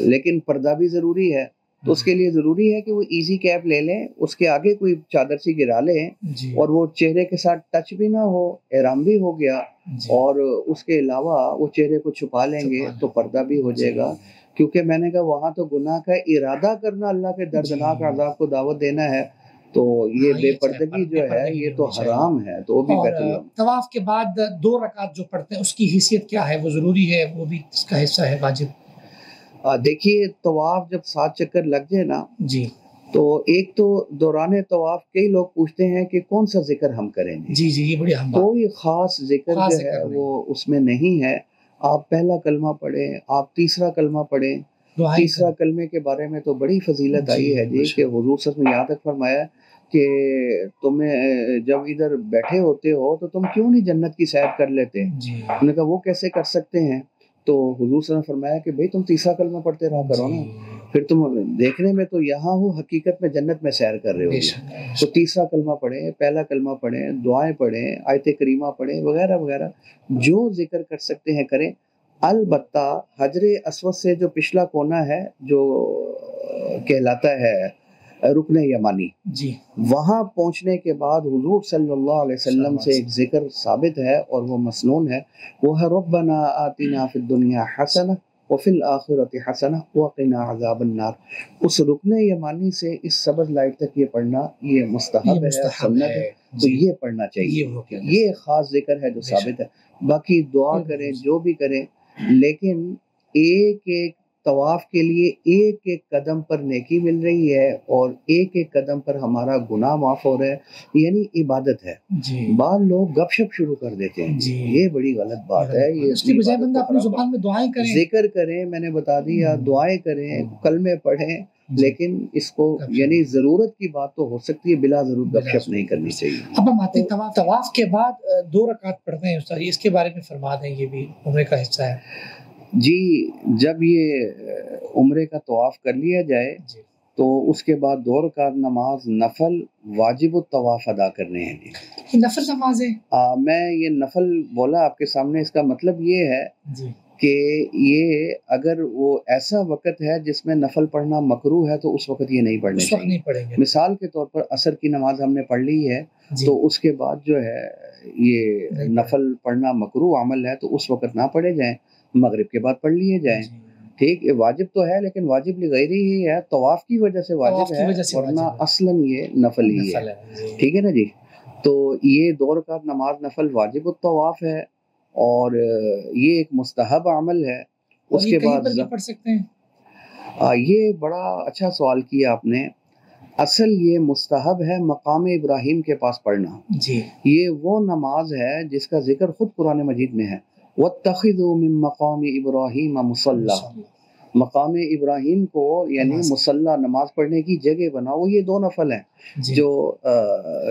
لیکن پردہ بھی ضروری ہے. تو اس کے لیے ضروری ہے کہ وہ ایزی کیپ لے لیں، اس کے آگے کوئی چادر سی گرا لیں جی. اور وہ چہرے کے ساتھ ٹچ بھی نہ ہو، احرام بھی ہو گیا جی. اور اس کے علاوہ وہ چہرے کو چھپا لیں گے تو پردہ بھی ہو جائے گا. کیونکہ میں نے کہا وہاں تو گناہ کا ارادہ کرنا، اللہ کے دردناک عذاب کو دعوت دینا ہے، تو یہ بے پردگی جو ہے یہ تو حرام ہے. تو وہ بھی بیت اللہ طواف کے بعد 2 رکعت جو پڑھتے ہیں اس کی حیثیت کیا ہے؟ وہ ضروری ہے، وہ بھی اس کا حصہ ہے، واجب؟ دیکھیے طواف جب 7 چکر لگ جائے نا جی تو ایک تو دوران طواف کئی لوگ پوچھتے ہیں کہ کون سا ذکر ہم کریں گے. جی جی یہ بڑی اہم بات. کوئی خاص ذکر جو ہے وہ اس میں نہیں ہے. آپ پہلا کلمہ پڑھیں، آپ تیسرا کلمہ پڑھیں. تیسرا کلمے کے بارے میں تو بڑی فضیلت آئی ہے جی کہ حضور صلی اللہ علیہ وسلم یہاں تک فرمایا کہ تمہیں جب ادھر بیٹھے ہوتے ہو تو تم کیوں نہیں جنت کی سیر کر لیتے. انہوں نے کہا وہ کیسے کر سکتے ہیں؟ تو حضور صلی اللہ علیہ وسلم نے فرمایا کہ بھئی تم تیسرا کلمہ پڑھتے رہا کرو نا، پھر تم دیکھنے میں تو یہاں ہو، حقیقت میں جنت میں سیر کر رہے ہو. تو تیسرا کلمہ پڑھیں، پہلا کلمہ پڑھیں، دعائیں پڑھیں، آیت کریمہ پڑھیں، وغیرہ وغیرہ جو ذکر کر سکتے ہیں کریں. البتہ حجر اسود سے جو پچھلا کونا ہے جو کہلاتا ہے رکن یمانی، جی وہاں پہنچنے کے بعد حضور صلی اللہ علیہ وسلم سے ایک ذکر ثابت ہے اور وہ مسنون ہے، وہ ہے ربنا آتنا فی الدنیا حسنہ وفی الآخرۃ حسنہ وقنا عذاب النار. اس رکن یمانی سے اس سبز لائٹ تک یہ پڑھنا یہ مستحب ہے، سنت ہے، تو یہ پڑھنا چاہیے. یہ خاص ذکر ہے جو ثابت ہے. باقی دعا کریں جو بھی کریں، لیکن ایک ایک طواف کے لیے ایک ایک قدم پر نیکی مل رہی ہے اور ایک ایک قدم پر ہمارا گناہ معاف ہو رہا ہے، یعنی عبادت ہے. بعض لوگ گپ شپ شروع کر دیتے ہیں، یہ بڑی غلط بات ہے. یہ اس کی بجائے بندہ اپنی زبان میں دعائیں کریں، ذکر کریں، میں نے بتا دیا دعائیں کریں، کلمے پڑھیں، لیکن اس کو یعنی ضرورت کی بات تو ہو سکتی ہے، بلا ضرورت گپ شپ نہیں کرنی چاہیے. اب ہم آتے ہیں طواف کے بعد 2 رکعت پڑھتے ہیں استاد، اس کے بارے میں فرما دیں، یہ بھی عمرے کا حصہ ہے. جی جب یہ عمرے کا طواف کر لیا جائے تو اس کے بعد 2 رکعت نماز نفل واجب الطواف ادا کرنے ہیں. یہ نفل نماز ہے؟ میں یہ نفل بولا آپ کے سامنے، اس کا مطلب یہ ہے کہ یہ اگر وہ ایسا وقت ہے جس میں نفل پڑھنا مکروہ ہے تو اس وقت یہ نہیں پڑھنے چاہیے. مثال کے طور پر عصر کی نماز ہم نے پڑھ لی ہے تو اس کے بعد جو ہے یہ نفل پڑھنا مکروہ عمل ہے تو اس وقت نہ پڑھے جائیں، مغرب کے بعد پڑھ لیے جائیں. ٹھیک، واجب تو ہے لیکن واجب لغیری ہی ہے، طواف کی وجہ سے واجب ہے، ورنہ اصلاً یہ نفل ہی ہے. ٹھیک ہے نا جی. تو یہ 2 رکعت نماز نفل واجب الطواف ہے اور یہ ایک مستحب عمل ہے. اس کے بعد پڑھ سکتے ہیں. یہ بڑا اچھا سوال کیا آپ نے. اصل یہ مستحب ہے مقام ابراہیم کے پاس پڑھنا. یہ وہ نماز ہے جس کا ذکر خود قرآن مجید میں ہے، وَاتَّخِذُوا مِن مَقَامِ إِبْرَاهِيمَ مُصَلَّى. مقام ابراہیم کو یعنی مصلی نماز پڑھنے کی جگہ بناؤ. یہ 2 نفل ہیں جو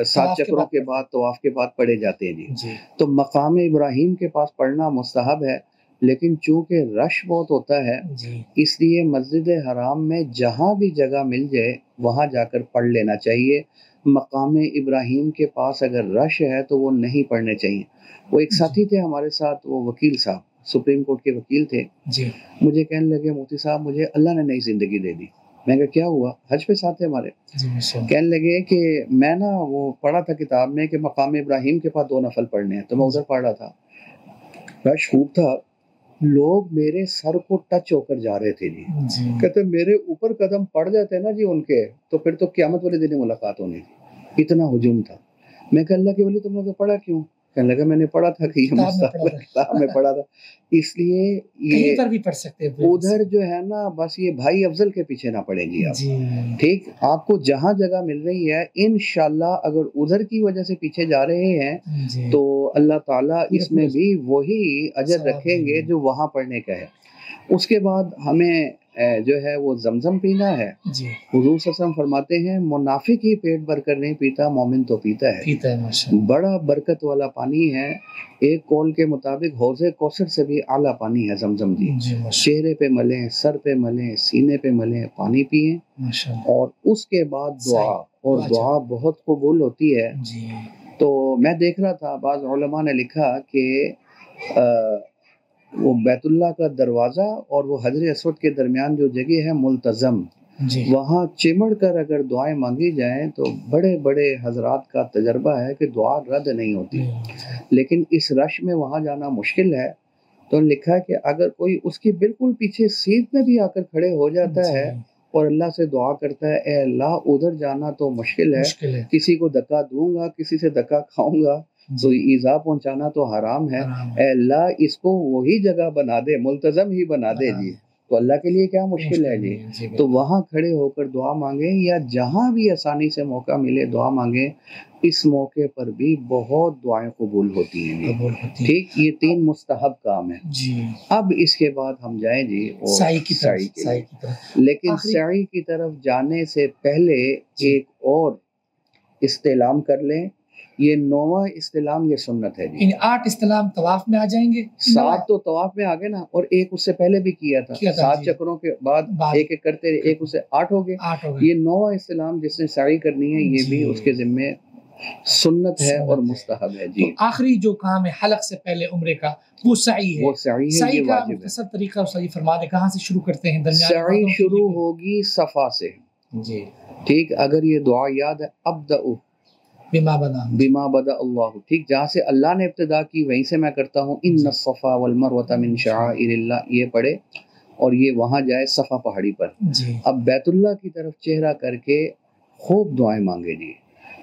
7 چکروں کے بعد طواف کے بعد پڑھے جاتے ہیں. تو مقام ابراہیم کے پاس پڑھنا مستحب ہے، لیکن چونکہ رش بہت ہوتا ہے جی اس لیے مسجد حرام میں جہاں بھی جگہ مل جائے وہاں جا کر پڑھ لینا چاہیے. مقام ابراہیم کے پاس اگر رش ہے تو وہ نہیں پڑھنے چاہیے. وہ ایک ساتھی تھے ہمارے ساتھ، وہ وکیل صاحب، سپریم کورٹ کے وکیل تھے. جی مجھے کہنے لگے مفتی صاحب مجھے اللہ نے نئی زندگی دے دی. میں کہا کیا ہوا؟ حج پہ ساتھ تھے ہمارے. جی ماشاء اللہ. کہنے لگے کہ میں نا وہ پڑھا تھا کتاب میں کہ مقام ابراہیم کے پاس 2 نفل پڑھنے ہیں، تو میں ادھر پڑھ رہا تھا. رش خوب تھا، لوگ میرے سر کو ٹچ ہو کر جا رہے تھے جی. جی کہتے میرے اوپر قدم پڑ جاتے نا جی ان کے، تو پھر تو قیامت والے دن ملاقات ہونی تھی. اتنا ہجوم تھا. میں کہ اللہ کے ولی تم نے تو پڑھا کیوں؟ کہنے لگا میں نے پڑھا تھا کہ یہ کتاب میں پڑھا تھا، اس لیے کہیں پر بھی پڑھ سکتے ہیں. ادھر جو ہے نا بس یہ بھائی افضل کے پیچھے نہ پڑیں گی آپ. ٹھیک، آپ کو جہاں جگہ مل رہی ہے انشاءاللہ اگر ادھر کی وجہ سے پیچھے جا رہے ہیں تو اللہ تعالیٰ اس میں بھی وہی اجر رکھیں گے جو وہاں پڑھنے کا ہے. اس کے بعد ہمیں جو ہے وہ زمزم پینا ہے. جی حضور صلی اللہ علیہ وسلم فرماتے ہیں منافق ہی پیٹ بھر کر نہیں پیتا، مومن تو پیتا ہے. بڑا برکت والا پانی ہے. ایک قول کے مطابق حوض کوثر سے بھی اعلیٰ پانی ہے زمزم جی. چہرے پہ ملیں، سر پہ ملیں، سینے پہ ملیں، پانی پئیں. اور اس کے بعد دعا، اور دعا بہت قبول ہوتی ہے. تو میں دیکھ رہا تھا بعض علماء نے لکھا کہ وہ بیت اللہ کا دروازہ اور وہ حجر اسود کے درمیان جو جگہ ہے ملتزم، وہاں چمڑ کر اگر دعائیں مانگی جائیں تو بڑے بڑے حضرات کا تجربہ ہے کہ دعا رد نہیں ہوتی. لیکن اس رش میں وہاں جانا مشکل ہے. تو لکھا کہ اگر کوئی اس کی بالکل پیچھے سیٹ میں بھی آ کر کھڑے ہو جاتا ہے اور اللہ سے دعا کرتا ہے اے اللہ ادھر جانا تو مشکل ہے، کسی کو دھکا دوں گا، کسی سے دھکا کھاؤں گا تو ایذا پہنچانا تو حرام ہے، اے اللہ اس کو وہی جگہ بنا دے، ملتزم ہی بنا دے جی. تو اللہ کے لیے کیا مشکل ہے جی. تو وہاں کھڑے ہو کر دعا مانگیں یا جہاں بھی آسانی سے موقع ملے دعا مانگیں. اس موقع پر بھی بہت دعائیں قبول ہوتی ہیں جی. ٹھیک، یہ 3 مستحب کام ہیں جی. اب اس کے بعد ہم جائیں جی سعی کی طرف. لیکن سعی کی طرف جانے سے پہلے ایک اور استعلام کر لیں. یہ 9واں استعلام یہ سنت ہے جی. 8 استعلام طواف میں آ جائیں گے. 7 تو طواف میں آگے نا، اور ایک اس سے پہلے بھی کیا تھا. 7 چکروں کے بعد ایک ایک کرتے رہے، ایک اس سے 8 ہو گئے. یہ 9واں استعلام جس نے سعی کرنی ہے یہ بھی اس کے ذمے سنت ہے اور مستحب ہے جی. آخری جو کام ہے حلق سے پہلے عمرے کا وہ سعی ہے. وہ سعی ہے، یہ کا واجب ہے. مختصر طریقہ صحیح فرما دیں کہاں سے شروع کرتے ہیں؟ سعی شروع ہوگی صفا سے جی. ٹھیک، اگر یہ دعا یاد ہے ابدأ بما بدا اللہ، ٹھیک، جہاں سے اللہ نے ابتدا کی وہیں سے میں کرتا ہوں. ان الصفا والمروہ من شعائر اللہ، یہ پڑھے اور یہ وہاں جائے صفا پہاڑی پر جی. اب بیت اللہ کی طرف چہرہ کر کے خوب دعائیں مانگے جی،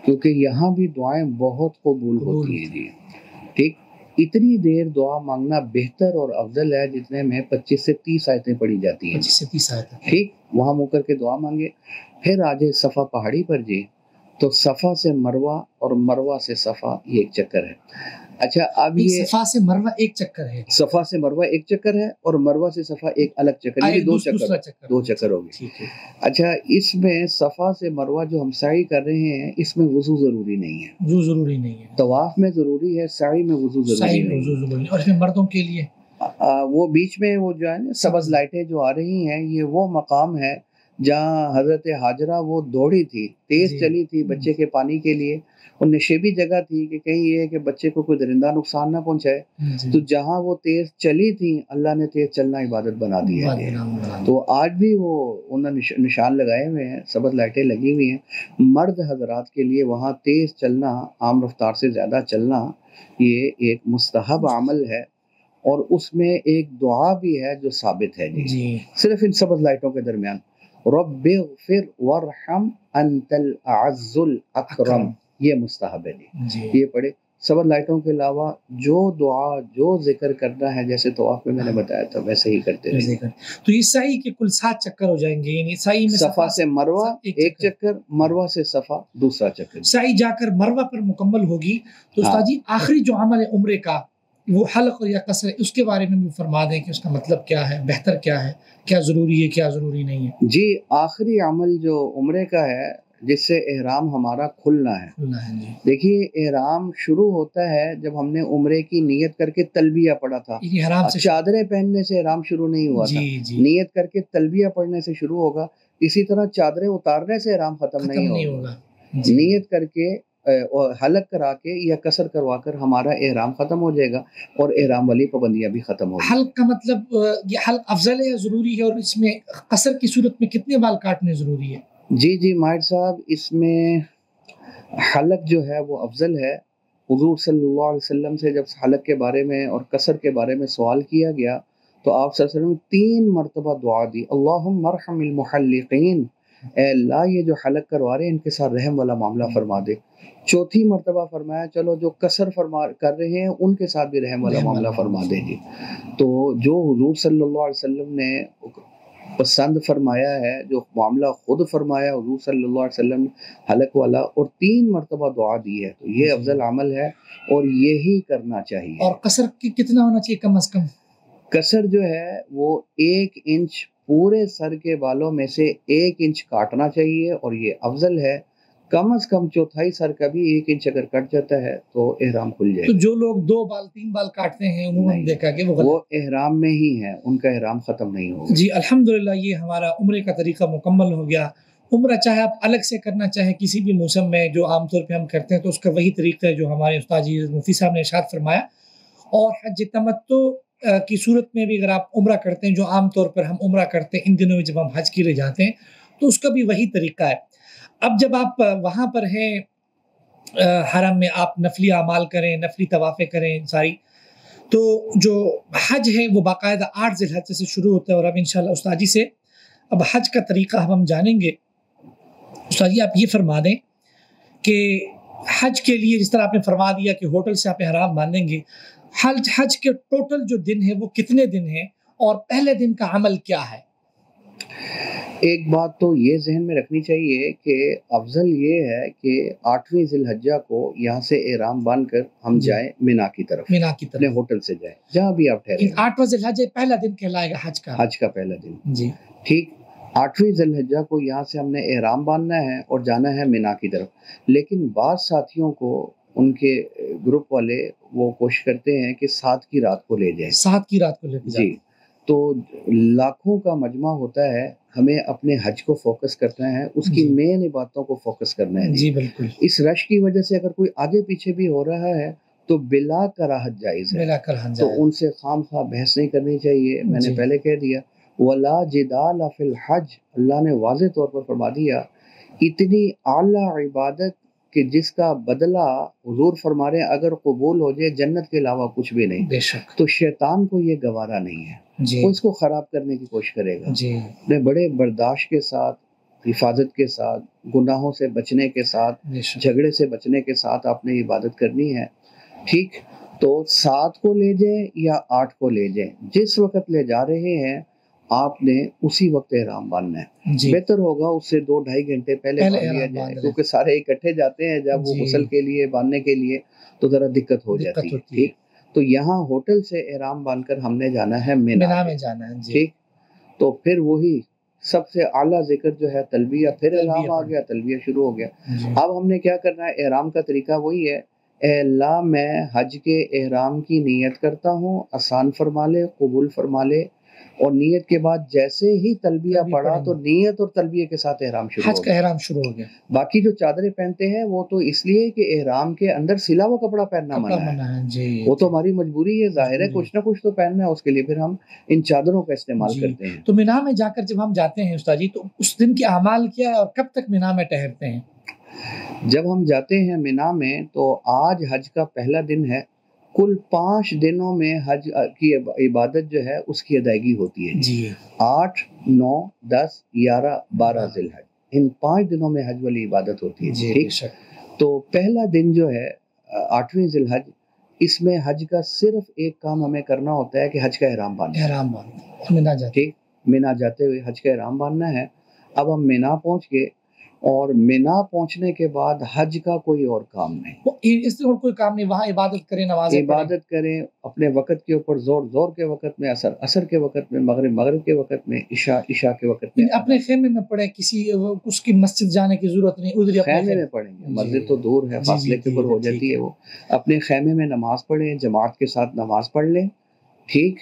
کیونکہ یہاں بھی دعائیں بہت قبول ہوتی ہیں جی. ٹھیک، اتنی دیر دعا مانگنا بہتر اور افضل ہے جتنے میں 25 سے 30 آیتیں پڑھی جاتی ہیں. 25 سے 30 آیتیں ٹھیک، وہاں منہ کر کے دعا مانگے. پھر آجے صفا پہاڑی پر جی، تو صفا سے مروہ اور مروہ سے صفا یہ ایک چکر ہے. اچھا اب یہ صفا سے مروہ ایک چکر ہے، صفا سے مروہ ایک چکر ہے اور مروہ سے صفا ایک الگ چکر، یہ 2 چکر ہو گئے. اچھا اس میں صفا سے مروہ جو ہم سعی کر رہے ہیں اس میں وضو ضروری نہیں ہے. وضو ضروری نہیں ہے. طواف میں ضروری ہے، سعی میں وضو ضروری نہیں ہے. اور اس میں مردوں کے لیے وہ بیچ میں وہ جو ہے نا سبز لائٹیں جو آ رہی ہیں، یہ وہ مقام ہے جہاں حضرت ہاجرہ وہ دوڑی تھی، تیز چلی تھی بچے کے پانی کے لیے. اور نشیبی جگہ تھی کہ کہیں یہ کہ بچے کو کوئی درندہ نقصان نہ پہنچائے. تو جہاں وہ تیز چلی تھی اللہ نے تیز چلنا عبادت بنا دی ہے. تو آج بھی وہ انہوں نے نشان لگائے ہوئے ہیں، سبز لائٹیں لگی ہوئی ہیں. مرد حضرات کے لیے وہاں تیز چلنا، عام رفتار سے زیادہ چلنا، یہ ایک مستحب عمل ہے. اور اس میں ایک دعا بھی ہے جو ثابت ہے جی. صرف ان سبز لائٹوں کے درمیان رب اغفر وارحم انت الاعز الاکرم، یہ مستحب ہے جی. یہ پڑھے. سبز لائٹوں کے علاوہ جو دعا جو ذکر کرنا ہے جیسے طواف میں نے بتایا تھا ویسے ہی کرتے رہے. تو یہ سعی کے کل 7 چکر ہو جائیں گے. یعنی سعی میں صفا سے مروہ ایک چکر، مروہ سے صفا دوسرا چکر. سعی جا کر مروہ پر مکمل ہوگی. تو استاد جی آخری جو عمل ہے عمرے کا وہ حلق یا قصر، اس کے بارے میں بھی فرما دیں کہ اس کا مطلب کیا ہے، بہتر کیا ہے، کیا ضروری ہے کیا ضروری نہیں ہے. جی آخری عمل جو عمرے کا ہے جس سے احرام ہمارا کھلنا ہے. کھلنا ہے. جی دیکھیے احرام شروع ہوتا ہے جب ہم نے عمرے کی نیت کر کے تلبیہ پڑھا تھا. یہ احرام سے چادریں پہننے سے احرام شروع نہیں ہوا تھا. نیت کر کے تلبیہ پڑھنے سے شروع ہوگا. اسی طرح چادریں اتارنے سے احرام ختم نہیں ہوگا. نیت کر کے حلق کرا کے یا قصر کروا کر ہمارا احرام ختم ہو جائے گا اور احرام والی پابندیاں بھی ختم ہو گی. حلق کا مطلب یہ حلق افضل ہے یا ضروری ہے، اور اس میں قصر کی صورت میں کتنے بال کاٹنے ضروری ہے؟ جی ماہر صاحب، اس میں حلق جو ہے وہ افضل ہے. حضور صلی اللہ علیہ وسلم سے جب حلق کے بارے میں اور قصر کے بارے میں سوال کیا گیا تو آپ صلی اللہ علیہ وسلم نے 3 مرتبہ دعا دی، اللہم ارحم المحلقین، اے اللہ یہ جو حلق کروا رہے ہیں ان کے ساتھ رحم والا معاملہ فرما دے. 4تھی مرتبہ فرمایا چلو جو قصر کر رہے ہیں ان کے ساتھ بھی رحم والا معاملہ فرما دے. جی تو جو حضور صلی اللہ علیہ وسلم نے پسند فرمایا ہے، جو معاملہ خود فرمایا حضور صلی اللہ علیہ وسلم نے حلق والا، اور 3 مرتبہ دعا دی ہے، تو یہ افضل عمل ہے اور یہی کرنا چاہیے. اور قصر کتنا ہونا چاہیے کم از کم؟ قصر جو ہے وہ 1 انچ پورے سر کے بالوں میں سے 1 انچ کاٹنا چاہیے، اور یہ افضل ہے. کم از کم 1/4 سر کا بھی 1 انچ اگر کٹ جاتا ہے تو احرام کھل جائے. تو جو لوگ 2 بال 3 بال کاٹتے ہیں عموماً دیکھا کہ وہ احرام میں ہی ہے، ان کا احرام ختم نہیں ہوگا. جی الحمدللہ، یہ ہمارا عمرے کا طریقہ مکمل ہو گیا. عمرہ چاہے آپ الگ سے کرنا چاہیں کسی بھی موسم میں، جو عام طور پہ ہم کرتے ہیں، تو اس کا وہی طریقہ ہے جو ہمارے استاد جی مفتی صاحب نے ارشاد فرمایا. اور حج تمتع کی صورت میں بھی اگر آپ عمرہ کرتے ہیں، جو عام طور پر ہم عمرہ کرتے ہیں ان دنوں میں جب ہم حج کے لیے جاتے ہیں، تو اس کا بھی وہی طریقہ ہے. اب جب آپ وہاں پر ہیں حرم میں، آپ نفلی اعمال کریں، نفلی طوافیں کریں ساری، تو جو حج ہے وہ باقاعدہ 8 ذی الحجہ سے شروع ہوتا ہے. اور اب انشاءاللہ استاد جی سے اب حج کا طریقہ ہم جانیں گے. استاد جی آپ یہ فرما دیں کہ حج کے لیے جس طرح آپ نے فرما دیا کہ ہوٹل سے آپ احرام باندھیں گے، حج کے ٹوٹل جو دن ہے وہ کتنے دن ہیں، اور پہلے دن کا عمل کیا ہے؟ ایک بات تو یہ ذہن میں رکھنی چاہیے کہ افضل یہ ہے کہ 8ویں ذی الحجہ کو یہاں سے احرام باندھ کر ہم جائیں مینا کی طرف، اپنے ہوٹل سے جائیں جہاں بھی آپ ٹھہرے. 8واں ذی الحجہ پہلا دن کہلائے گا حج کا پہلا دن. جی ٹھیک. 8ویں ذی الحجہ کو یہاں سے ہم نے احرام باندھنا ہے اور جانا ہے مینا کی طرف. لیکن بعض ساتھیوں کو ان کے گروپ والے وہ کوشش کرتے ہیں کہ 7 کی رات کو لے جائیں. 7 کی رات کو لے جائیں. جی تو لاکھوں کا مجمع ہوتا ہے، ہمیں اپنے حج کو فوکس کرنا ہے، اس کی مین عبادتوں کو فوکس کرنا ہے. جی بالکل. اس رش کی وجہ سے اگر کوئی آگے پیچھے بھی ہو رہا ہے تو بلا کراہت جائز ہے. تو ان سے خام خواہ بحث نہیں کرنی چاہیے. میں نے پہلے کہہ دیا وَلَا جِدَالَ فِي الْحَجِّ، اللہ نے واضح طور پر فرما دیا اتنی اعلیٰ عبادت کہ جس کا بدلہ حضور فرما رہے ہیں اگر قبول ہو جائے جنت کے علاوہ کچھ بھی نہیں. بے شک. تو شیطان کو یہ گوارا نہیں ہے، وہ اس کو خراب کرنے کی کوشش کرے گا. نے بڑے برداشت کے ساتھ، حفاظت کے ساتھ، گناہوں سے بچنے کے ساتھ، جھگڑے سے بچنے کے ساتھ آپ نے عبادت کرنی ہے. ٹھیک. تو 7 کو لے جائیں یا 8 کو لے جائیں، جس وقت لے جا رہے ہیں آپ نے اسی وقت احرام باندھنا ہے. بہتر ہوگا اس سے 2-2.5 گھنٹے پہلے باندھ لیا جائے، کیونکہ سارے اکٹھے جاتے ہیں جب وہ غسل کے لیے باندھنے کے لیے تو ذرا دقت ہو جاتی ہے. ٹھیک. تو یہاں ہوٹل سے احرام باندھ کر ہم نے جانا ہے مینا میں جانا ہے. ٹھیک. تو پھر وہی سب سے اعلیٰ ذکر جو ہے تلبیہ، پھر احرام آ گیا، تلبیہ شروع ہو گیا. اب ہم نے کیا کرنا ہے، احرام کا طریقہ وہی ہے، اے اللہ میں حج کے احرام کی نیت کرتا ہوں، آسان فرما لے، قبول فرما لے. اور نیت کے بعد جیسے ہی تلبیہ پڑھا تو نیت اور تلبیہ کے ساتھ احرام شروع ہو گیا. حج کا احرام شروع ہو گیا. باقی جو چادریں پہنتے ہیں وہ تو اس لیے کہ احرام کے اندر سلا ہوا کپڑا پہننا منع ہے. وہ تو ہماری مجبوری ہے، ظاہر ہے کچھ نہ کچھ تو پہننا ہے، اس کے لیے پھر ہم ان چادروں کا استعمال کرتے ہیں. تو مینا میں جا کر جب ہم جاتے ہیں استاد جی، تو اس دن کے اعمال کیا ہے اور کب تک مینا میں ٹھہرتے ہیں؟ جب ہم جاتے ہیں مینا میں تو آج حج کا پہلا دن ہے. کل 5 دنوں میں حج کی عبادت جو ہے اس کی ادائیگی ہوتی ہے. 8، 9، 10، 11، 12 ذی الحج، ان 5 دنوں میں حج والی عبادت ہوتی ہے. ٹھیک. تو پہلا دن جو ہے 8ویں ذی الحج، اس میں حج کا صرف ایک کام ہمیں کرنا ہوتا ہے کہ حج کا احرام باندھنا. ٹھیک. مینا جاتے ہوئے حج کا احرام باندھنا ہے. اب ہم مینا پہنچ کے اور مینا پہنچنے کے بعد حج کا کوئی اور کام نہیں، اس سے اور کوئی کام نہیں، وہاں عبادت کریں، نمازیں پڑھیں، عبادت کریں اپنے وقت کے اوپر، زور کے وقت میں، عصر کے وقت میں، مغرب کے وقت میں، عشاء کے وقت میں اپنے خیمے میں پڑھیں، کسی اس کی مسجد جانے کی ضرورت نہیں، ادھر اپنے خیمے میں پڑھیں گے، مسجد تو دور ہے، فاصلے کے اوپر ہو جاتی ہے، وہ اپنے خیمے میں نماز پڑھیں، جماعت کے ساتھ نماز پڑھ لیں، ٹھیک۔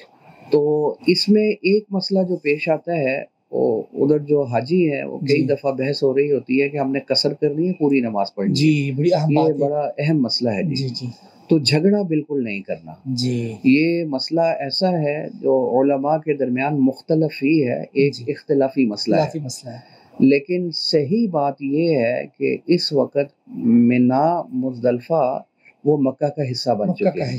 تو اس میں ایک مسئلہ جو پیش آتا ہے، وہ ادھر جو حاجی ہے وہ کئی دفعہ بحث ہو رہی ہوتی ہے کہ ہم نے قصر کرنی ہے، پوری نماز پڑھنی ہے، بڑی اہم یہ بات ہے، بڑا اہم مسئلہ ہے جی۔ تو جھگڑا بالکل نہیں کرنا، یہ مسئلہ ایسا ہے جو علماء کے درمیان مختلف ہی ہے، ایک اختلافی مسئلہ ہے، لیکن صحیح بات یہ ہے کہ اس وقت منا مزدلفہ وہ مکہ کا حصہ بن چکے ہیں،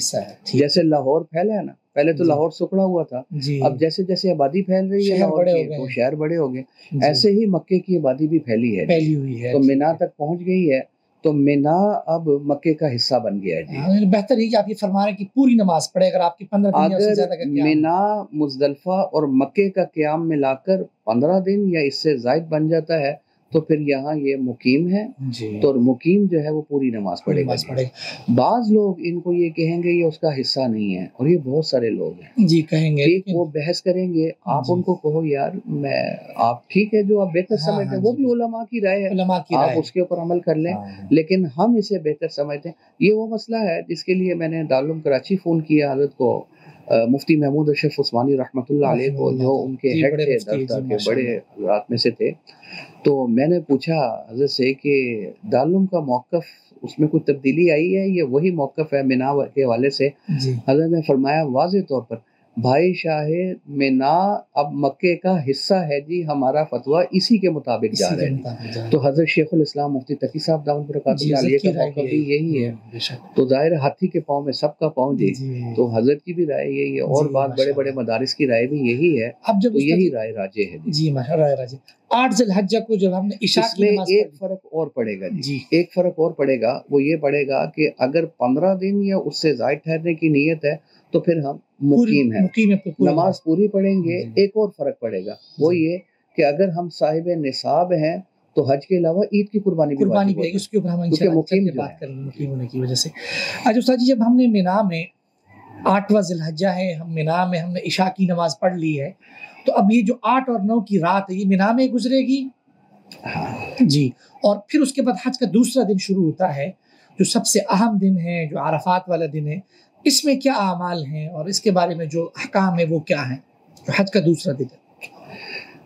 جیسے لاہور پھیلا ہے نا، پہلے تو لاہور سکڑا ہوا تھا، اب جیسے جیسے آبادی پھیل رہی ہے لاہور کی، وہ شہر بڑے ہو گئے، ایسے ہی مکے کی آبادی بھی پھیلی ہے، تو منا تک پہنچ گئی ہے، تو منا اب مکے کا حصہ بن گیا ہے جی۔ بہتر ہے کہ آپ یہ فرما رہے ہیں کہ پوری نماز پڑھے، اگر آپ کی 15 دن یا اس سے زیادہ کا قیام، منا مزدلفہ اور مکے کا قیام ملا کر 15 دن یا اس سے زائد بن جاتا ہے تو پھر یہاں یہ مقیم ہے، تو مقیم جو ہے وہ پوری نماز پڑھے گا۔ بعض لوگ ان کو یہ کہیں گے یہ اس کا حصہ نہیں ہے، اور یہ بہت سارے لوگ ہیں جی کہیں گے، وہ بحث کریں گے، آپ ان کو کہو یار آپ ٹھیک ہے جو آپ بہتر سمجھتے ہیں، وہ بھی علماء کی رائے ہے، آپ اس کے اوپر عمل کر لیں، لیکن ہم اسے بہتر سمجھتے ہیں۔ یہ وہ مسئلہ ہے جس کے لیے میں نے دارالعلوم کراچی فون کیا حضرت کو، مفتی محمود اشرف عثمانی رحمۃ اللہ علیہ کو، جو ان کے ہیڈ تھے درسگاہ کے، بڑے حضرات میں سے تھے، تو میں نے پوچھا حضرت سے کہ دارالعلوم کا موقف اس میں کوئی تبدیلی آئی ہے، یہ وہی موقف ہے منا کے حوالے سے؟ حضرت نے فرمایا واضح طور پر بھائی شاہد منا اب مکے کا حصہ ہے جی، ہمارا فتویٰ اسی کے مطابق جا رہا ہے۔ تو حضرت شیخ الاسلام مفتی تقی صاحب دامت برکاتہ عالیہ کا موقف بھی یہی ہے، تو ظاہر ہاتھی کے پاؤں میں سب کا پاؤں جی، تو حضرت کی بھی رائے یہی ہے، اور بات بڑے بڑے مدارس کی رائے بھی یہی ہے، اب جب یہی رائے راجح ہے جی۔ رائے راجح 8 ذی الحجہ کو جب ہم نے عشاء کی نماز پڑھی، ایک فرق اور پڑے گا جی، ایک فرق اور پڑے گا، وہ یہ پڑے گا کہ اگر 15 دن یا اس سے زائد ٹھہرنے کی نیت ہے تو پھر ہم مقیم ہیں، نماز پوری پڑھیں گے۔ ایک اور فرق پڑے گا، وہ یہ کہ اگر ہم صاحب نصاب ہیں تو حج کے علاوہ عید کی قربانی بھی واجب ہے، اس کے اوپر ہم انشاءاللہ مقیم بات کریں گے، مقیم ہونے کی وجہ سے۔ استاد جی جب ہم نے منا میں 8واں ذی الحجہ ہے، ہم منا میں ہم نے عشاء کی نماز پڑھ لی ہے، تو اب یہ جو 8 اور 9 کی رات ہے یہ منا میں گزرے گی جی، اور پھر اس کے بعد حج کا دوسرا دن شروع ہوتا ہے جو سب سے اہم دن ہے، جو عرفات والا دن ہے، اس میں کیا اعمال ہیں اور اس کے بارے میں جو احکام ہے وہ کیا ہیں جو حج کا دوسرا دن ہے؟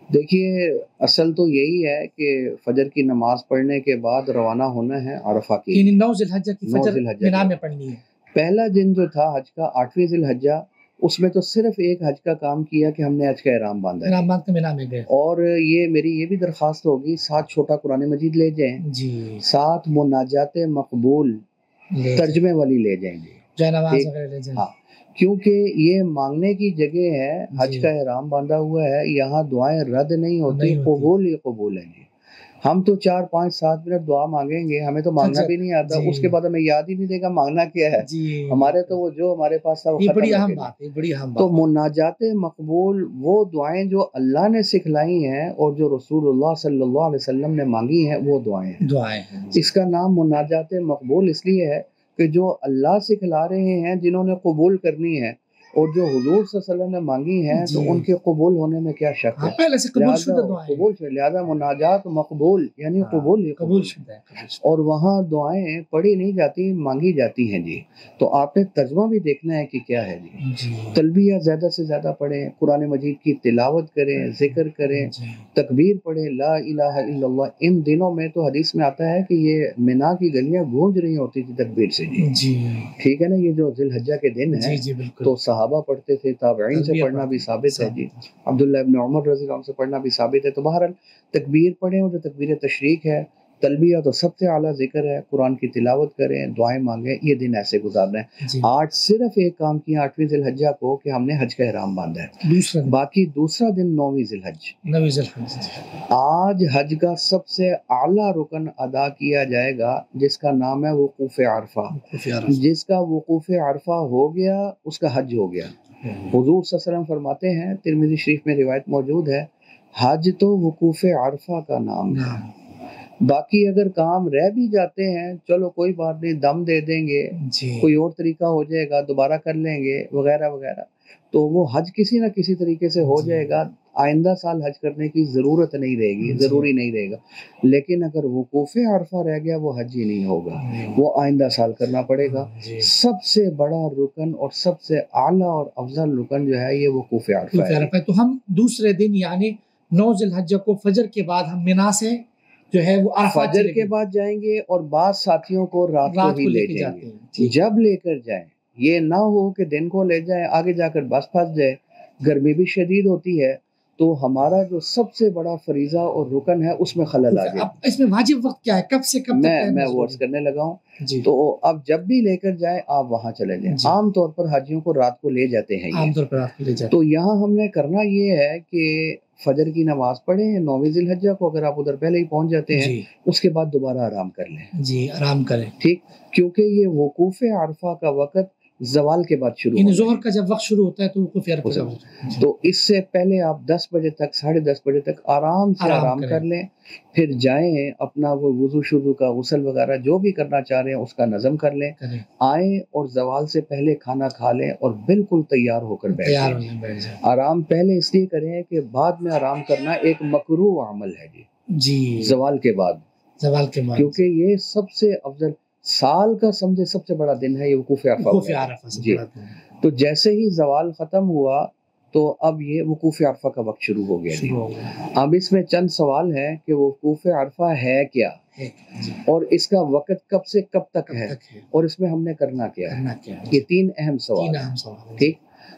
دیکھیے اصل تو یہی ہے کہ فجر کی نماز پڑھنے کے بعد روانہ ہونا ہے عرفہ کی، یعنی 9 ذی الحجہ کی فجر منا میں پڑھنی ہے۔ پہلا دن جو تھا حج کا 8ویں ذی الحجہ، اس میں تو صرف ایک حج کا کام کیا کہ ہم نے حج کا احرام باندھا، احرام باندھ کے منا میں گئے، اور یہ میری یہ بھی درخواست ہوگی ساتھ چھوٹا قرآن مجید لے جائیں جی، ساتھ مناجات مقبول ترجمے والی لے جائیں گے، جائے نماز وغیرہ لے جائیں، ہاں، کیونکہ یہ مانگنے کی جگہ ہے، حج کا احرام باندھا ہوا ہے، یہاں دعائیں رد نہیں ہوتی، قبول ہی قبول ہیں جی۔ ہم تو 4 5 7 منٹ دعا مانگیں گے، ہمیں تو مانگنا بھی نہیں آتا، اس کے بعد ہمیں یاد ہی نہیں دے گا مانگنا کیا ہے، ہمارے تو وہ جو ہمارے پاس تھا وہ ختم ہو گیا۔ بڑی اہم بات، تو مناجات مقبول وہ دعائیں جو اللہ نے سکھلائی ہیں اور جو رسول اللہ صلی اللہ علیہ وسلم نے مانگی ہیں، وہ دعائیں ہیں۔ اس کا نام مناجات مقبول اس لیے ہے کہ جو اللہ سکھلا رہے ہیں، جنہوں نے قبول کرنی ہے، اور جو حضور صلی اللہ علیہ وسلم نے مانگی ہیں تو ان کے قبول ہونے میں کیا شک ہے، پہلے سے قبول شدہ دعائیں، لہذا مناجات مقبول یعنی قبول شدہ ہے، اور وہاں دعائیں پڑھی نہیں جاتی، مانگی جاتی ہیں جی۔ تو آپ نے ترجمہ بھی دیکھنا ہے کہ کیا ہے جی، تلبیہ زیادہ سے زیادہ پڑھیں، قرآن مجید کی تلاوت کریں، ذکر کریں، تکبیر پڑھیں، لا الہ الا اللہ۔ ان دنوں میں تو حدیث میں آتا ہے کہ یہ منا کی گلیاں گونج رہی ہوتی تھی تکبیر سے جی، ٹھیک ہے نا، یہ جو ذی الحجہ کے دن ہے تو صحابہ پڑھتے تھے، تابعین سے پڑھنا بھی ثابت ہے جی، عبداللہ ابن عمر رضی اللہ عنہ سے پڑھنا بھی ثابت ہے۔ تو بہرحال تکبیر پڑھیں، اور جو تکبیر تشریق ہے، تلبیہ تو سب سے اعلیٰ ذکر ہے، قرآن کی تلاوت کریں، دعائیں مانگیں، یہ دن ایسے گزارنا ہے۔ آج صرف ایک کام کیا 8ویں ذی الحجہ کو کہ ہم نے حج کا احرام باندھا ہے، باقی دوسرا دن 9ویں ذی الحجہ۔ آج حج کا سب سے اعلیٰ رکن ادا کیا جائے گا جس کا نام ہے وقوف عرفہ، جس کا وقوف عرفہ ہو گیا اس کا حج ہو گیا۔ حضور صلی اللہ علیہ وسلم فرماتے ہیں، ترمذی شریف میں روایت موجود ہے، حج تو وقوف عرفہ کا نام ہے، باقی اگر کام رہ بھی جاتے ہیں چلو کوئی بات نہیں، دم دے دیں گے، جی کوئی اور طریقہ ہو جائے گا، دوبارہ کر لیں گے وغیرہ وغیرہ، تو وہ حج کسی نہ کسی طریقے سے ہو جی جائے گا، آئندہ سال حج کرنے کی ضرورت نہیں رہے گی، جی ضروری نہیں رہے گا۔ لیکن اگر وقوف عرفہ رہ گیا وہ حج ہی نہیں ہوگا، وہ آئندہ سال کرنا پڑے گا۔ جی سب سے بڑا رکن اور سب سے اعلیٰ اور افضل رکن جو ہے یہ وقوف عرفہ ہے۔ عرفہ۔ تو ہم دوسرے دن یعنی 9 ذی الحجہ کو فجر کے بعد ہم منا سے جو ہے وہ عرفات فجر چلے کے گئے، بعد جائیں گے اور بعض ساتھیوں کو رات کو ہی لے کے جائیں جاتے گے۔ ہیں۔ ٹھیک۔ جب لے کر جائیں، یہ نہ ہو کہ دن کو لے جائیں آگے جا کر بس پھنس جائے، گرمی بھی شدید ہوتی ہے، تو ہمارا جو سب سے بڑا فریضہ اور رکن ہے اس میں خلل آ جائے۔ اب اس میں واجب وقت کیا ہے، کب سے کب تک؟ میں وہ عرض کرنے لگا ہوں۔ جی تو اب جب بھی لے کر جائیں آپ وہاں چلے جائیں۔ جی۔ عام طور پر حاجیوں کو رات کو لے جاتے ہیں عام یہ، طور پر آپ کو لے جاتے تو یہاں ہم نے کرنا یہ ہے کہ فجر کی نماز پڑھیں 9 ذی الحجہ کو، اگر آپ ادھر پہلے ہی پہنچ جاتے ہیں جی اس کے بعد دوبارہ آرام کر لیں، جی آرام کریں۔ ٹھیک، کیونکہ یہ وقوف عرفہ کا وقت زوال کے بعد شروع یعنی ہوتا ظہر ہے، کا جب وقت شروع ہوتا ہے تو وقوف عرفہ کا وقت ہے۔ جی۔ تو اس سے پہلے آپ 10 بجے تک 10:30 بجے تک آرام سے آرام کریں۔ کر لیں، پھر جائیں اپنا وہ وضو شروع کا غسل وغیرہ جو بھی کرنا چاہ رہے ہیں اس کا نظم کر لیں، کریں۔ آئیں اور زوال سے پہلے کھانا کھا لیں اور بالکل تیار ہو کر بیٹھ تیار جائیں۔ ہونے بیٹھ جائیں۔ آرام پہلے اس لیے کریں کہ بعد میں آرام کرنا ایک مکروہ عمل ہے جی، جی زوال کے بعد، زوال کے بعد، کیونکہ یہ سب سے افضل سال کا سمجھے سب سے بڑا دن ہے یہ وقوف عرفہ وقوف وغیرہ۔ عرفہ سے جی، بڑا دن ہے۔ تو جیسے ہی زوال ختم ہوا تو اب یہ وقوف عرفہ کا وقت شروع ہو گیا جی۔ شروع ہو گیا۔ اب اس میں چند سوال ہیں کہ وقوف عرفہ ہے کیا، جی۔ اور اس کا وقت کب سے کب تک کب ہے، تک ہے، اور اس میں ہم نے کرنا کیا ہے، کرنا کیا ہے؟ یہ 3 اہم سوال تین ہیں۔ اہم سوال ہیں۔ ٹھیک،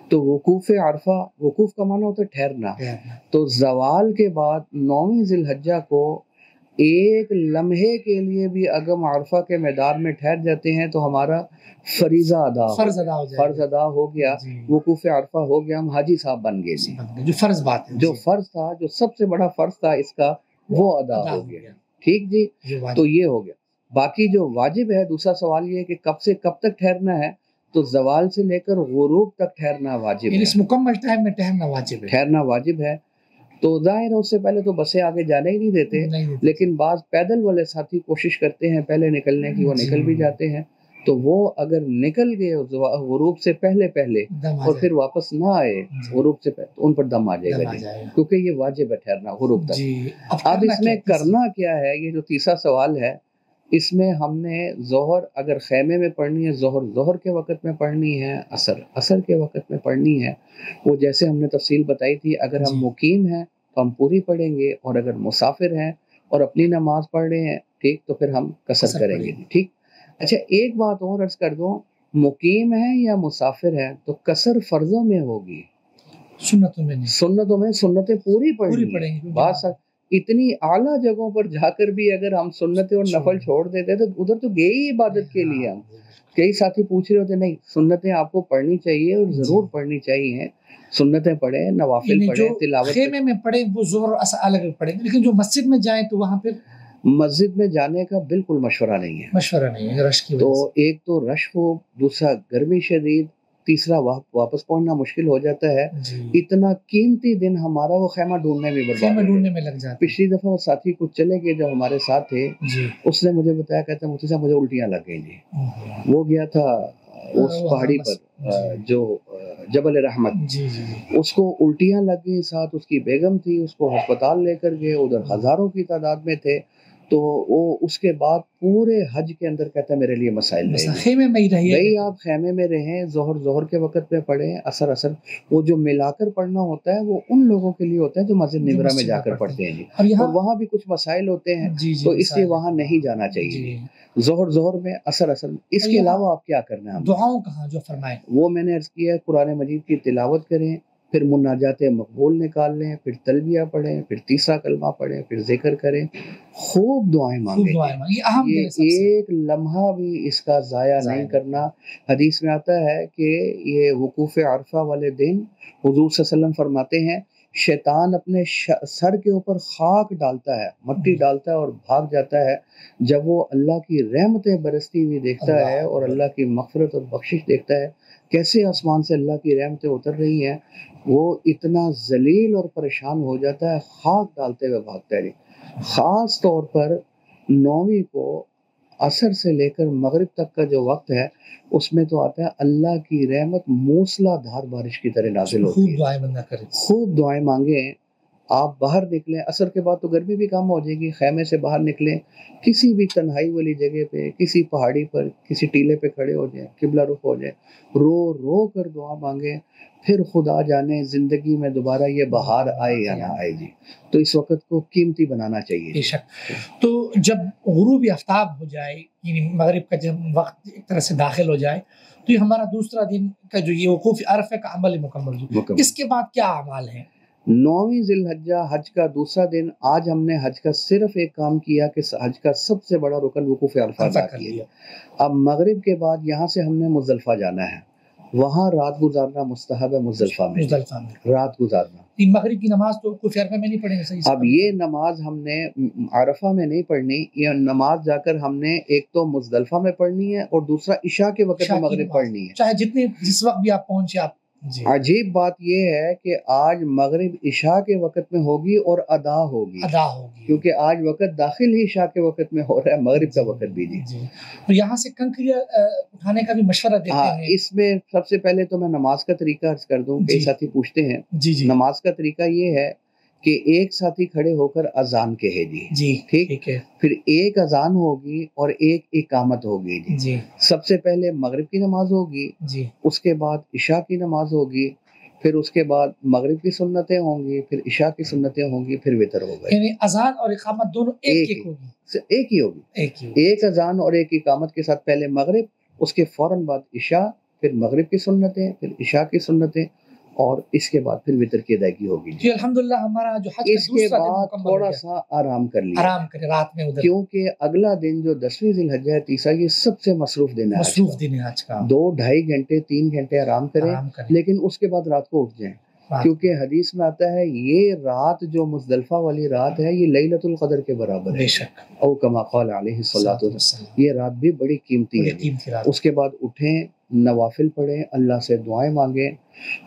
تو وقوف عرفہ، وقوف کا معنی ہوتا ہے ٹھہرنا، تو زوال کے بعد 9 ذی الحجہ کو ایک لمحے کے لیے بھی اگر ہم عرفہ کے میدان میں ٹھہر جاتے ہیں تو ہمارا فریضہ ادا، فرض ادا ہو جائے، فرض ادا ہو گیا، جی۔ وقوف عرفہ ہو گیا، ہم حاجی صاحب بن گئے جی۔ جو فرض بات ہے، جو جی، فرض تھا، جو سب سے بڑا فرض تھا اس کا وہ ادا ہو گیا۔ ٹھیک جی، جو واجب، تو یہ ہو گیا۔ باقی جو واجب ہے، دوسرا سوال یہ ہے کہ کب سے کب تک ٹھہرنا ہے، تو زوال سے لے کر غروب تک ٹھہرنا واجب یعنی ہے، اس مکمل ٹائم میں ٹھہرنا واجب ہے۔ ٹھہرنا واجب ہے۔ تو ظاہر ہے اس سے پہلے تو بسیں آگے جانے ہی نہیں دیتے، لیکن بعض پیدل والے ساتھی کوشش کرتے ہیں پہلے نکلنے کی، وہ نکل بھی جاتے ہیں، تو وہ اگر نکل گئے غروب سے پہلے دم آ اور جائے، پھر واپس نہ آئے غروب سے پہلے، تو ان پر دم آ جائے دم گا آ جی، جائے گا۔ کیونکہ یہ واجب ہے ٹھہرنا غروب تک۔ جی۔ اب کرنا اس میں کیا؟ کرنا کیا ہے، یہ جو تیسرا سوال ہے، اس میں ہم نے ظہر اگر خیمے میں پڑھنی ہے، ظہر کے وقت میں پڑھنی ہے، عصر کے وقت میں پڑھنی ہے، وہ جیسے ہم نے تفصیل بتائی تھی، اگر ہم جی۔ مقیم ہیں تو ہم پوری پڑھیں گے، اور اگر مسافر ہیں اور اپنی نماز پڑھ رہے ہیں ٹھیک، تو پھر ہم قصر کریں گے ٹھیک۔ اچھا ایک بات اور عرض کر دوں، مقیم ہے یا مسافر ہے تو قصر فرضوں میں ہوگی، سنتوں میں نہیں، سنتوں میں سنتیں پوری پڑھیں گے۔ بات اتنی اعلیٰ جگہوں پر جا کر بھی اگر ہم سنتیں اور نفل چھوڑ دیتے تو ادھر تو گئے ہی عبادت کے لیے ہم۔ کئی ساتھی پوچھ رہے ہوتے نہیں، سنتیں آپ کو پڑھنی چاہیے اور ضرور پڑھنی چاہیے، سنتیں پڑھیں، نوافل پڑھیں، تلاوت خیمے میں پڑھیں وہ ظہر اثر الگ پڑھیں، لیکن جو مسجد میں جائیں تو وہاں پہ مسجد میں جانے کا بالکل مشورہ نہیں ہے، مشورہ نہیں ہے رش کی وجہ تو سے۔ ایک تو رش ہو، دوسرا گرمی شدید، تیسرا واپس پہنچنا مشکل ہو جاتا ہے، جی۔ اتنا قیمتی دن ہمارا وہ خیمہ ڈھونڈنے میں برباد خیمہ ہو ڈھونڈنے گیا۔ میں لگ جاتا ہے۔ پچھلی دفعہ وہ ساتھی کچھ چلے گئے جو ہمارے ساتھ تھے، جی۔ اس نے مجھے بتایا، کہتا ہے مفتی صاحب مجھے الٹیاں لگ گئیں جی۔ وہ گیا تھا اس پہاڑی پر جو جبل رحمت، جی جی جی، اس کو الٹیاں لگ گئی، ساتھ اس کی بیگم تھی، اس کو ہسپتال لے کر گئے، ادھر ہزاروں کی تعداد میں تھے، تو وہ اس کے بعد پورے حج کے اندر کہتا ہے میرے لیے مسائل رہے، خیمے میں ہی رہیے، بھائی آپ خیمے میں رہیں، ظہر کے وقت میں پڑھیں، عصر وہ جو ملا کر پڑھنا ہوتا ہے وہ ان لوگوں کے لیے ہوتا ہے جو مسجد نمرہ میں جا کر پڑھتے ہیں جی، اور وہاں بھی کچھ مسائل ہوتے ہیں تو اس لیے وہاں نہیں جانا چاہیے، ظہر میں، عصر اس کے علاوہ آپ کیا کرنا ہے؟ دعاؤں کہاں جو فرمائیں وہ میں نے عرض کیا ہے، قرآن مجید کی تلاوت کریں، پھر مناجات مقبول نکال لیں، پھر تلبیہ پڑھیں، پھر تیسرا کلمہ پڑھیں، پھر ذکر کریں، خوب دعائیں مانگیں، یہ ایک لمحہ بھی اس کا ضائع نہیں کرنا۔ حدیث میں آتا ہے کہ یہ وقوف عرفہ والے دن حضور صلی اللہ علیہ وسلم فرماتے ہیں شیطان اپنے سر کے اوپر خاک ڈالتا ہے، مٹی ڈالتا ہے اور بھاگ جاتا ہے، جب وہ اللہ کی رحمتیں برستی ہوئی دیکھتا ہے اور اللہ کی مغفرت اور بخشش دیکھتا ہے، کیسے آسمان سے اللہ کی رحمتیں اتر رہی ہیں، وہ اتنا ذلیل اور پریشان ہو جاتا ہے، خاک ڈالتے ہوئے بھاگتا ہے۔ خاص طور پر 9ویں کو عصر سے لے کر مغرب تک کا جو وقت ہے اس میں تو آتا ہے اللہ کی رحمت موسلا دھار بارش کی طرح نازل ہوتی خوب ہے. دعائیں بندہ کرے. خوب دعائیں مانگیں. آپ باہر نکلیں عصر کے بعد تو گرمی بھی کم ہو جائے گی, خیمے سے باہر نکلیں, کسی بھی تنہائی والی جگہ پہ, کسی پہاڑی پر, کسی ٹیلے پہ کھڑے ہو جائیں, قبلہ رخ ہو جائیں, رو رو کر دعا مانگیں. پھر خدا جانے زندگی میں دوبارہ یہ بہار آئے یا نہ آئے جی. تو اس وقت کو قیمتی بنانا چاہیے. بے شک. تو جب غروب آفتاب ہو جائے یعنی مغرب کا جب وقت ایک طرح سے داخل ہو جائے تو یہ ہمارا دوسرا دن کا جو یہ وقوف عرفہ کا عمل مکمل ہو. اس کے بعد کیا اعمال ہیں؟ 9ویں ذی الحجہ حج کا دوسرا دن. آج ہم نے حج کا صرف ایک کام کیا کہ حج کا سب سے بڑا رکن وقوف عرفہ ادا کیا. اب مغرب کے بعد یہاں سے ہم نے مزدلفہ جانا ہے, وہاں رات گزارنا مستحب ہے. مزدلفہ میں رات گزارنا. مغرب کی نماز تو وقوف عرفہ میں نہیں پڑھیں گے صحیح. اب یہ نماز ہم نے عرفہ میں نہیں پڑھنی, یہ نماز جا کر ہم نے ایک تو مزدلفہ میں پڑھنی ہے اور دوسرا عشاء کے وقت میں مغرب پڑھنی ہے, چاہے جس وقت بھی آپ پہنچے آپ. جی. عجیب بات یہ ہے کہ آج مغرب عشاء کے وقت میں ہوگی اور ادا ہوگی کیونکہ آج وقت داخل ہی عشاء کے وقت میں ہو رہا ہے, مغرب کا وقت بھی. جی. تو یہاں سے کنکریاں اٹھانے کا بھی مشورہ دیتے ہیں. اس میں سب سے پہلے تو میں نماز کا طریقہ عرض کر دوں. کئی ساتھی پوچھتے ہیں. نماز کا طریقہ یہ ہے کہ ایک ساتھی کھڑے ہو کر اذان کہے جی. ٹھیک ہے. پھر ایک اذان ہوگی اور ایک اقامت ہوگی جی. سب سے پہلے مغرب کی نماز ہوگی جی, اس کے بعد عشاء کی نماز ہوگی, پھر اس کے بعد مغرب کی سنتیں ہوں گی, پھر عشاء کی سنتیں ہوں گی, پھر وتر ہوگا. یعنی اذان اور اقامت دونوں ایک ہوگی. ایک ہی ہوگی. ایک اذان اور ایک اقامت کے ساتھ پہلے مغرب, اس کے فوراً بعد عشاء, پھر مغرب کی سنتیں, پھر عشاء کی سنتیں, اور اس کے بعد پھر وتر کی ادائیگی ہوگی جی. الحمدللہ ہمارا جو حج اس کے بعد تھوڑا سا آرام کر لیا, آرام کرے رات میں ادھر, کیونکہ اگلا دن جو 10ویں ذی الحجہ ہے تیسرا, یہ سب سے مصروف دن ہے. مصروف دن ہے آج کا. 2-2.5 گھنٹے 3 گھنٹے آرام کریں, لیکن اس کے بعد رات کو اٹھ جائیں, کیونکہ حدیث میں آتا ہے یہ رات جو مزدلفہ والی رات ہے یہ لیلۃ القدر کے برابر ہے. بے شک. او کما قال علیہ الصلوۃ والسلام, یہ رات بھی بڑی قیمتی ہے. اس کے بعد اٹھیں, نوافل پڑھیں, اللہ سے دعائیں مانگیں.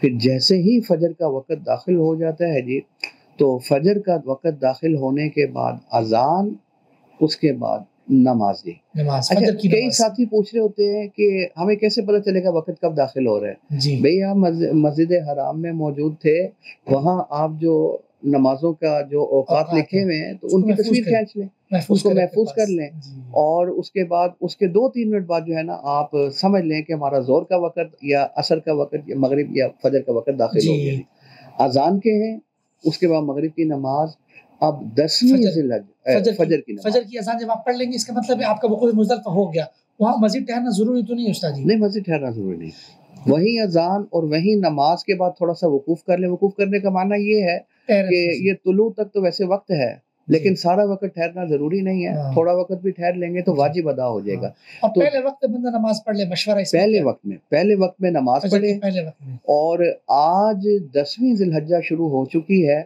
پھر جیسے ہی فجر کا وقت داخل ہو جاتا ہے جی, تو فجر کا وقت داخل ہونے کے بعد اذان, اس کے بعد نماز جی. اچھا, کئی ساتھی پوچھ رہے ہوتے ہیں کہ ہمیں کیسے پتہ چلے گا وقت کب داخل ہو رہا ہے جی. بھئی آپ مسجد حرام میں موجود تھے, وہاں آپ جو نمازوں کا جو اوقات لکھے ہوئے ہیں تو ان کی تصویر کھینچ لیں, اس کو محفوظ کر لیں, اور اس کے بعد اس کے 2-3 منٹ بعد جو ہے نا آپ سمجھ لیں کہ ہمارا زور کا وقت یا عصر کا وقت یا مغرب یا فجر کا وقت داخل ہو گیا. اذان کے ہیں, اس کے بعد مغرب کی نماز. اب 10ویں ذی الحجہ فجر کی اذان جب آپ پڑھ لیں گے اس کا مطلب ہے آپ کا وقوف مزدلفہ ہو گیا. وہاں مزید ٹھہرنا ضروری تو نہیں ہے استاد جی؟ نہیں, مزید ٹھہرنا ضروری نہیں. وہی اذان اور وہی نماز کے بعد تھوڑا سا وقوف کر لیں. وقوف کرنے کا معنی یہ ہے کہ یہ طلوع تک تو ویسے وقت ہے, لیکن سارا وقت ٹھہرنا ضروری نہیں ہے. تھوڑا وقت بھی ٹھہر لیں گے تو واجب ادا ہو جائے گا. اور پہلے وقت بندہ نماز پڑھ لے, مشورہ پہلے وقت میں نماز پڑھے. اور آج 10ویں ذی الحجہ شروع ہو چکی ہے.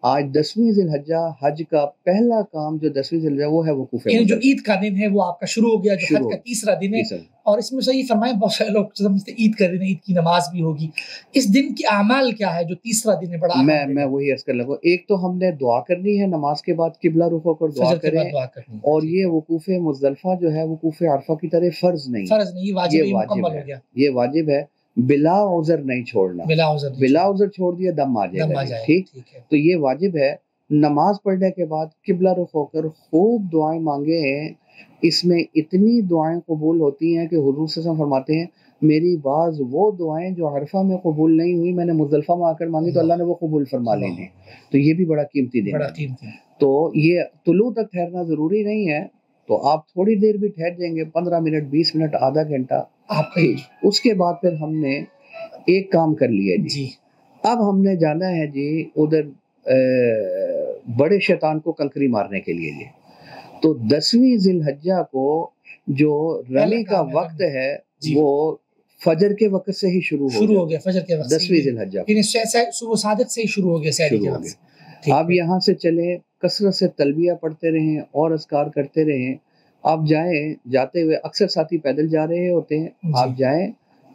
آج 10ویں ذی الحجہ حج کا پہلا کام جو 10ویں ذی الحجہ وہ ہے وقوف مزدلفہ. جو عید کا دن ہے وہ آپ کا شروع ہو گیا, جو حج کا تیسرا دن ہے. اور اس میں صحیح فرمائیں, بہت سارے لوگ سمجھتے عید کا دن ہے, عید کی نماز بھی ہوگی. اس دن کی اعمال کیا ہے جو تیسرا دن ہے بڑا؟ میں وہی عرض کر لگا. ایک تو ہم نے دعا کرنی ہے, نماز کے بعد قبلہ رخ ہو کر دعا کریں. اور یہ وقوف مزدلفہ جو ہے وقوف عرفہ کی طرح فرض نہیں, یہ واجب ہے. یہ واجب ہے, بلا عذر نہیں چھوڑنا. بلا عذر چھوڑ دیا دم آ جائے گا. ٹھیک, تو یہ واجب ہے. نماز پڑھنے کے بعد قبلہ رخ ہو کر خوب دعائیں مانگیں. اس میں اتنی دعائیں قبول ہوتی ہیں کہ حضور صلی اللہ علیہ وسلم فرماتے ہیں میری بعض وہ دعائیں جو عرفہ میں قبول نہیں ہوئی میں نے مزدلفہ میں آ کر مانگی تو اللہ نے وہ قبول فرما لی تھی. تو یہ بھی بڑا قیمتی دن ہے. تو یہ طلوع تک ٹھہرنا ضروری نہیں ہے, تو آپ تھوڑی دیر بھی ٹھہر جائیں گے, 15 منٹ 20 منٹ آدھا گھنٹہ آپ کا. اس کے بعد پھر ہم نے ایک کام کر لیا جی. اب ہم نے جانا ہے جی ادھر بڑے شیطان کو کنکری مارنے کے لیے. تو 10ویں ذی الحجہ کو جو رمی کا وقت ہے وہ فجر کے وقت سے ہی شروع ہو گیا. فجر کے وقت 10ویں ذی الحجہ صبح صادق سے ہی شروع ہو گیا. آپ یہاں سے چلیں, کثرت سے تلبیہ پڑھتے رہیں اور اذکار کرتے رہیں. آپ جائیں, جاتے ہوئے اکثر ساتھی پیدل جا رہے ہوتے ہیں, آپ جائیں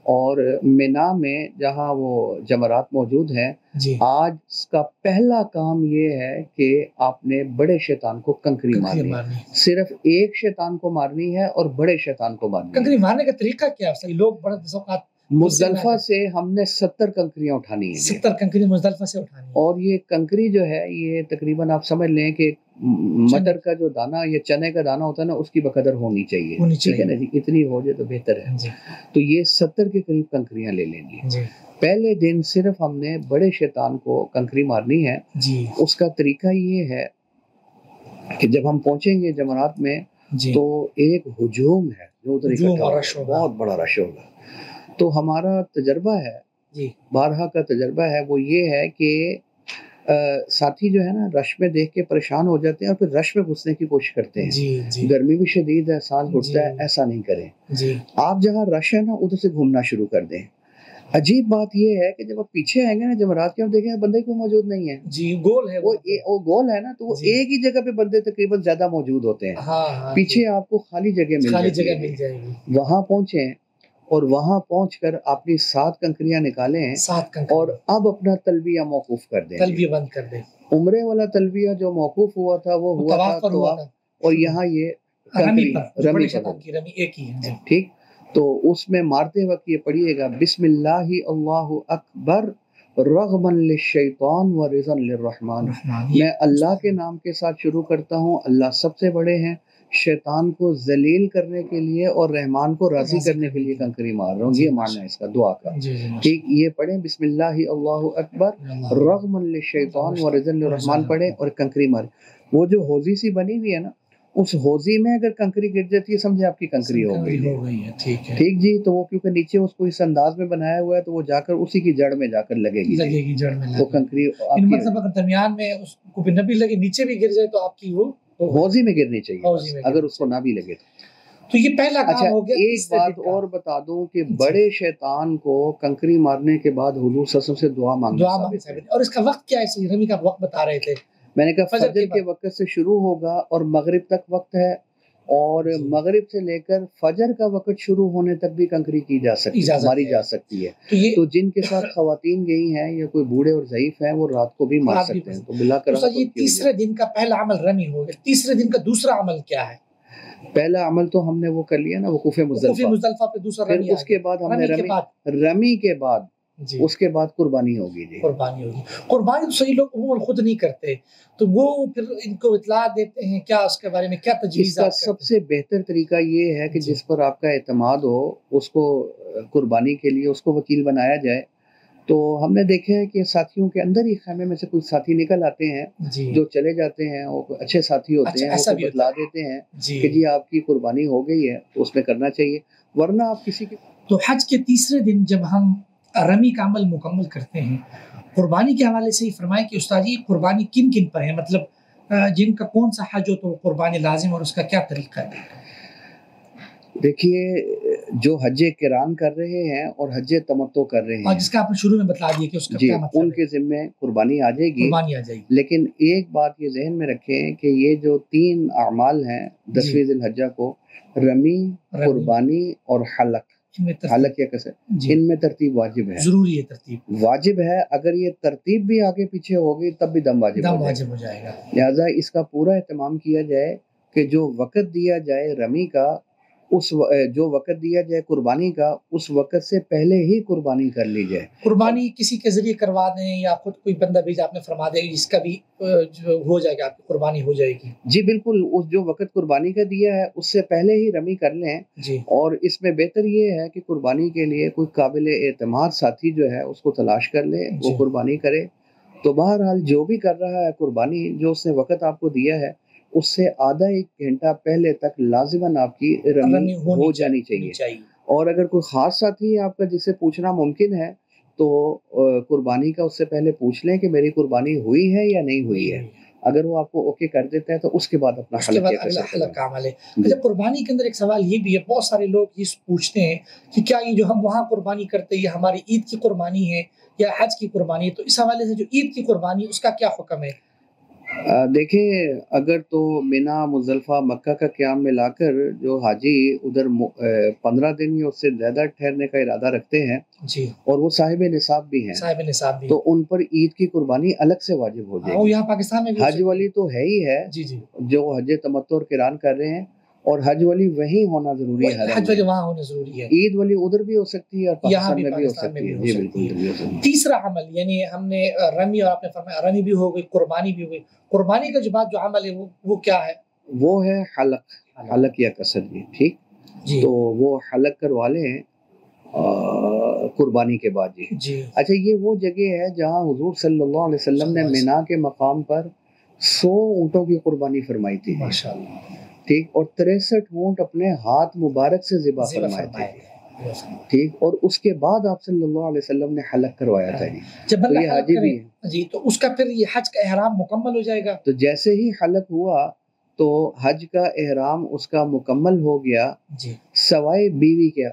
اور مینا میں جہاں وہ جمرات موجود ہیں، جی آج اس کا پہلا کام یہ ہے کہ آپ نے بڑے شیطان کو کنکری مارنی ہے، صرف ایک شیطان کو مارنی ہے اور بڑے شیطان کو مارنی ہے۔ کنکری مارنے کا طریقہ کیا ہے؟ لوگ بڑے اوقات مزدلفہ سے ہم نے 70 کنکریاں اٹھانی ہیں، 70 کنکری مزدلفہ سے اٹھانی ہے، اور یہ کنکری جو ہے یہ تقریباً آپ سمجھ لیں کہ مٹر کا جو دانہ یا چنے کا دانہ ہوتا ہے نا، اس کی بقدر ہونی چاہیے، ٹھیک ہے نا جی، اتنی ہو جائے تو بہتر ہے جی تو یہ 70 کے قریب کنکریاں لے لیں گی۔ جی پہلے دن صرف ہم نے بڑے شیطان کو کنکری مارنی ہے۔ جی اس کا طریقہ یہ ہے کہ جب ہم پہنچیں گے جمرات میں جی تو ایک ہجوم ہے جو ادھر ہجوم اکٹھا اور ہوگا، رش ہوگا۔ بہت بڑا رش ہوگا۔ تو ہمارا تجربہ ہے، جی بارہا کا تجربہ ہے، وہ یہ ہے کہ ساتھی جو ہے نا رش میں دیکھ کے پریشان ہو جاتے ہیں اور پھر رش میں گھسنے کی کوشش کرتے ہیں۔ جی جی گرمی بھی شدید ہے، سانس گھٹتا ہے، جی ایسا نہیں کریں۔ جی آپ جہاں رش ہے نا ادھر سے گھومنا شروع کر دیں۔ عجیب بات یہ ہے کہ جب آپ پیچھے آئیں گے نا جمرات کے، ہم دیکھیں بندے کوئی موجود نہیں ہے، جی گول ہے وہ گول ہے نا، تو وہ جی ایک ہی جگہ پہ بندے تقریباً زیادہ موجود ہوتے ہیں۔ ہاں ہاں پیچھے آپ کو خالی جگہ مل خالی جاتی جگہ ہے، مل جائے گی، وہاں پہنچیں اور وہاں پہنچ کر اپنی 7 کنکریاں نکالیں 7 کنکری اور اب اپنا تلبیہ موقوف کر دیں۔ تلبیہ بند کر دیں۔ عمرے والا تلبیہ جو موقوف ہوا تھا وہ ہوا طواف تھا پر ہوا طواف، تھا، اور یہاں یہ رمی کنکری پر جو رمی بڑے پر شیطان ہو، کی رمی ایک ہی ہے۔ جی ٹھیک۔ تو اس میں مارتے وقت یہ پڑھیے گا بسم اللہ اللہ اکبر رغما للشیطان و رضا للرحمن۔ میں اللہ کے نام کے ساتھ شروع کرتا ہوں، اللہ سب سے بڑے ہیں، شیطان کو ذلیل کرنے کے لیے اور رحمان کو راضی کرنے کے لیے کنکری مار رہا ہوں، یہ معنی ہے اس کا دعا کا۔ جی جی ٹھیک، یہ پڑھیں بسم اللہ اللہ اکبر رغما للشیطان و رضا للرحمن پڑھیں اور کنکری ماریں۔ وہ جو ہوزی سی بنی ہوئی ہے نا، اس ہوزی میں اگر کنکری گر جاتی ہے سمجھے آپ کی کنکری ہو گئی ہے۔ ٹھیک ہے، ٹھیک جی۔ تو وہ کیونکہ نیچے اس کو اس انداز میں بنایا ہوا ہے تو وہ جا کر اسی کی جڑ میں جا کر لگے گی جڑ میں وہ کنکری آپ کی مطلب اگر درمیان میں اس کو بھی نہ بھی لگے، نیچے بھی گر جائے تو آپ کی وہ ہوزی میں گرنی چاہیے ہوزی میں اگر اس کو نہ بھی لگے تو یہ پہلا اچھا کام ہو گیا۔ ایک بات اور بتا دوں کہ بڑے شیطان کو کنکری مارنے کے بعد حضور صلی اللہ علیہ وسلم سے دعا مانگنا ثابت ہے۔ اور اس کا وقت کیا ہے؟ رمی کا وقت بتا رہے تھے، میں نے کہا فجر کے وقت سے شروع ہوگا اور مغرب تک وقت ہے، اور مغرب سے لے کر فجر کا وقت شروع ہونے تک بھی کنکری کی جا سکتی ہے، ماری جا سکتی ہے۔ تو جن کے ساتھ خواتین گئی ہیں یا کوئی بوڑھے اور ضعیف ہیں وہ رات کو بھی مار سکتے ہیں۔ تو بلا کر یہ تیسرے دن کا پہلا عمل رمی ہو گیا۔ تیسرے دن کا دوسرا عمل کیا ہے؟ پہلا عمل تو ہم نے وہ کر لیا نا، وقوف مزدلفہ پہ دوسرا پھر رمی، اس کے بعد ہم نے رمی کے بعد اس کے بعد قربانی ہوگی جی، قربانی ہوگی۔ قربانی تو صحیح لوگ عموماً خود نہیں کرتے، تو وہ پھر ان کو اطلاع دیتے ہیں کیا اس کے بارے میں، کیا تجویزات؟ اس کا سب سے بہتر طریقہ یہ ہے کہ جس پر آپ کا اعتماد ہو اس کو قربانی کے لیے اس کو وکیل بنایا جائے۔ تو ہم نے دیکھا ہے کہ ساتھیوں کے اندر ہی خیمے میں سے کچھ ساتھی نکل آتے ہیں جو چلے جاتے ہیں، وہ اچھے ساتھی ہوتے ہیں، وہ بتلا دیتے ہیں کہ جی آپ کی قربانی ہو گئی ہے تو اس میں کرنا چاہیے، ورنہ آپ کسی کے۔ تو حج کے تیسرے دن جب ہم رمی کا عمل مکمل کرتے ہیں، قربانی کے حوالے سے ہی فرمائیں کہ استاد جی قربانی کن کن پر ہے، مطلب جن کا کون سا حج ہو تو قربانی لازم، اور اس کا کیا طریقہ ہے؟ دیکھیے جو حج قران کر رہے ہیں اور حج تمتع کر رہے ہیں، جس کا آپ نے شروع میں بتلا دیا کہ اس کا جی کیا مطلب ان کے ذمہ قربانی آ جائے گی، قربانی آ جائے گی۔ لیکن ایک بات یہ ذہن میں رکھیں کہ یہ جو 3 اعمال ہیں 10ویں ذی الحجہ کو، رمی، قربانی اور حلق یا کسر، ان میں ترتیب واجب ہے، ضروری ہے، ترتیب واجب ہے۔ اگر یہ ترتیب بھی آگے پیچھے ہوگی تب بھی دم واجب ہو جائے گا۔ لہٰذا اس کا پورا اہتمام کیا جائے کہ جو وقت دیا جائے رمی کا، جو وقت دیا جائے قربانی کا، اس وقت سے پہلے ہی قربانی کر لی جائے۔ قربانی کسی کے ذریعے کروا دیں یا خود کوئی بندہ بھیج آپ نے فرما دے، اس کا بھی ہو جائے گا، آپ کی قربانی ہو جائے گی۔ جی بالکل، اس جو وقت قربانی کا دیا ہے اس سے پہلے ہی رمی کر لیں جی۔ اور اس میں بہتر یہ ہے کہ قربانی کے لیے کوئی قابل اعتماد ساتھی جو ہے اس کو تلاش کر لے، وہ قربانی کرے۔ تو بہرحال جو بھی کر رہا ہے قربانی، جو اس نے وقت آپ کو دیا ہے اس سے آدھا 1 گھنٹہ پہلے تک لازماً آپ کی رمی ہو جانی چاہیے۔ اور اگر کوئی خاص ساتھی ہے آپ کا جس سے پوچھنا ممکن ہے تو قربانی کا اس سے پہلے پوچھ لیں کہ میری قربانی ہوئی ہے یا نہیں ہوئی ہے۔ اگر وہ آپ کو اوکے کر دیتا ہے تو اس کے بعد اپنا حلق کا عمل ہے۔ اچھا قربانی کے اندر ایک سوال یہ بھی ہے، بہت سارے لوگ یہ پوچھتے ہیں کہ کیا یہ جو ہم وہاں قربانی کرتے ہیں یہ ہماری عید کی قربانی ہے یا حج کی قربانی ہے؟ تو اس حوالے سے جو عید کی قربانی اس کا کیا حکم ہے؟ دیکھیں اگر تو مینا مزدلفہ مکہ کا قیام ملا کر جو حاجی ادھر 15 دن یا اس سے زیادہ ٹھہرنے کا ارادہ رکھتے ہیں جی اور وہ صاحب نصاب بھی ہیں صاحب نصاب بھی تو ان پر عید کی قربانی الگ سے واجب ہو جائے وہ گی. یہاں پاکستان میں بھی ہو حج سکتی ہے. والی تو ہے ہی ہے جی جی جو حج تمتع اور قران کر رہے ہیں، اور حج والی وہیں ہونا ضروری ہے. حج والی وہاں ہونا ضروری ہے. عید والی ادھر بھی ہو سکتی ہے اور یہاں پاکستان بھی میں بھی ہو پاکستان میں سکتی بھی ہے. ہو جی سکتی بالکل ہے. بھی ہو سکتی ہے. تیسرا عمل یعنی ہم نے رمی اور آپ نے فرمایا رمی بھی ہو گئی، قربانی بھی ہو گئی. قربانی کا جو بعد جو عمل ہے وہ کیا ہے؟ وہ ہے حلق یا قصر. جی ٹھیک. جی تو وہ حلق کروا لیں قربانی کے بعد. جی جی اچھا، یہ وہ جگہ ہے جہاں حضور صلی اللہ علیہ وسلم نے مینا کے مقام پر 100 اونٹوں کی قربانی فرمائی تھی. ماشاءاللہ. ٹھیک. اور 63 اونٹ اپنے ہاتھ مبارک سے ذبح فرمائے تھے. ٹھیک. اور اس کے بعد آپ صلی اللہ علیہ وسلم نے حلق کروایا تھا. جب تو یہ حاجی بھی ہے جی تو اس کا پھر یہ حج کا احرام مکمل ہو جائے گا. تو جیسے ہی حلق ہوا تو حج کا احرام اس کا مکمل ہو گیا، جی سوائے بیوی کے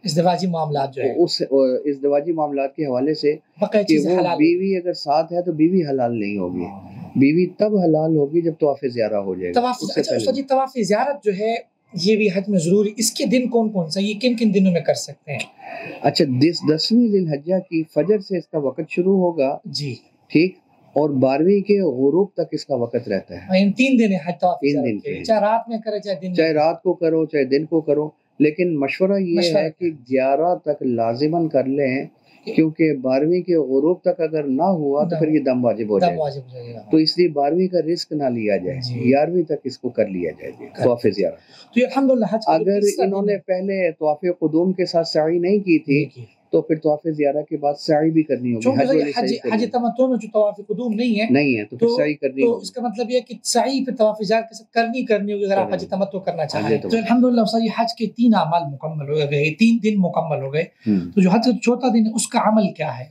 ازدواجی معاملات جو ہے اس ازدواجی معاملات کے حوالے سے بقیہ کہ چیزیں وہ حلال بیوی اگر ساتھ ہے تو بیوی حلال نہیں ہوگی. بیوی تب حلال ہوگی جب طواف زیارہ ہو جائے گا. طواف. اس سے اچھا پہلے استاد جی طواف زیارت جو ہے یہ بھی حج میں ضروری، اس کے دن کون کون سا، یہ کن کن دنوں میں کر سکتے ہیں؟ اچھا 10ویں ذی الحجہ کی فجر سے اس کا وقت شروع ہوگا. جی ٹھیک. اور 12ویں کے غروب تک اس کا وقت رہتا ہے. ان 3 دن ہے حج طواف 3 زیارت دن کے، کے، چاہے رات میں کرے چاہے دن میں چاہے رات کو کرو چاہے دن کو کرو، لیکن مشورہ یہ ہے کہ 11 تک لازماً کر لیں، کیونکہ 12ویں کے غروب تک اگر نہ ہوا تو پھر یہ دم واجب ہو جائے گا. تو اس لیے 12ویں کا رزق نہ لیا جائے، 11ویں تک اس کو کر لیا جائے طواف زیارہ. تو الحمدللہ حج اگر انہوں نے پہلے طواف قدوم کے ساتھ سعی نہیں کی تھی تو پھر طواف زیارہ کے بعد سعی بھی کرنی ہوگی. حج تمتع میں جو طواف قدوم نہیں ہے تو پھر سعی کرنی تو ہوگی. اس کا مطلب یہ ہے کہ سعی پھر طواف زیارت کے ساتھ کرنی ہوگی اگر آپ حج تمتع کرنا چاہ رہے ہیں. تو الحمدللہ استاد یہ حج کے 3 اعمال مکمل ہو گئے، 3 دن مکمل ہو گئے. تو جو حج کا چوتھا دن ہے اس کا عمل کیا ہے؟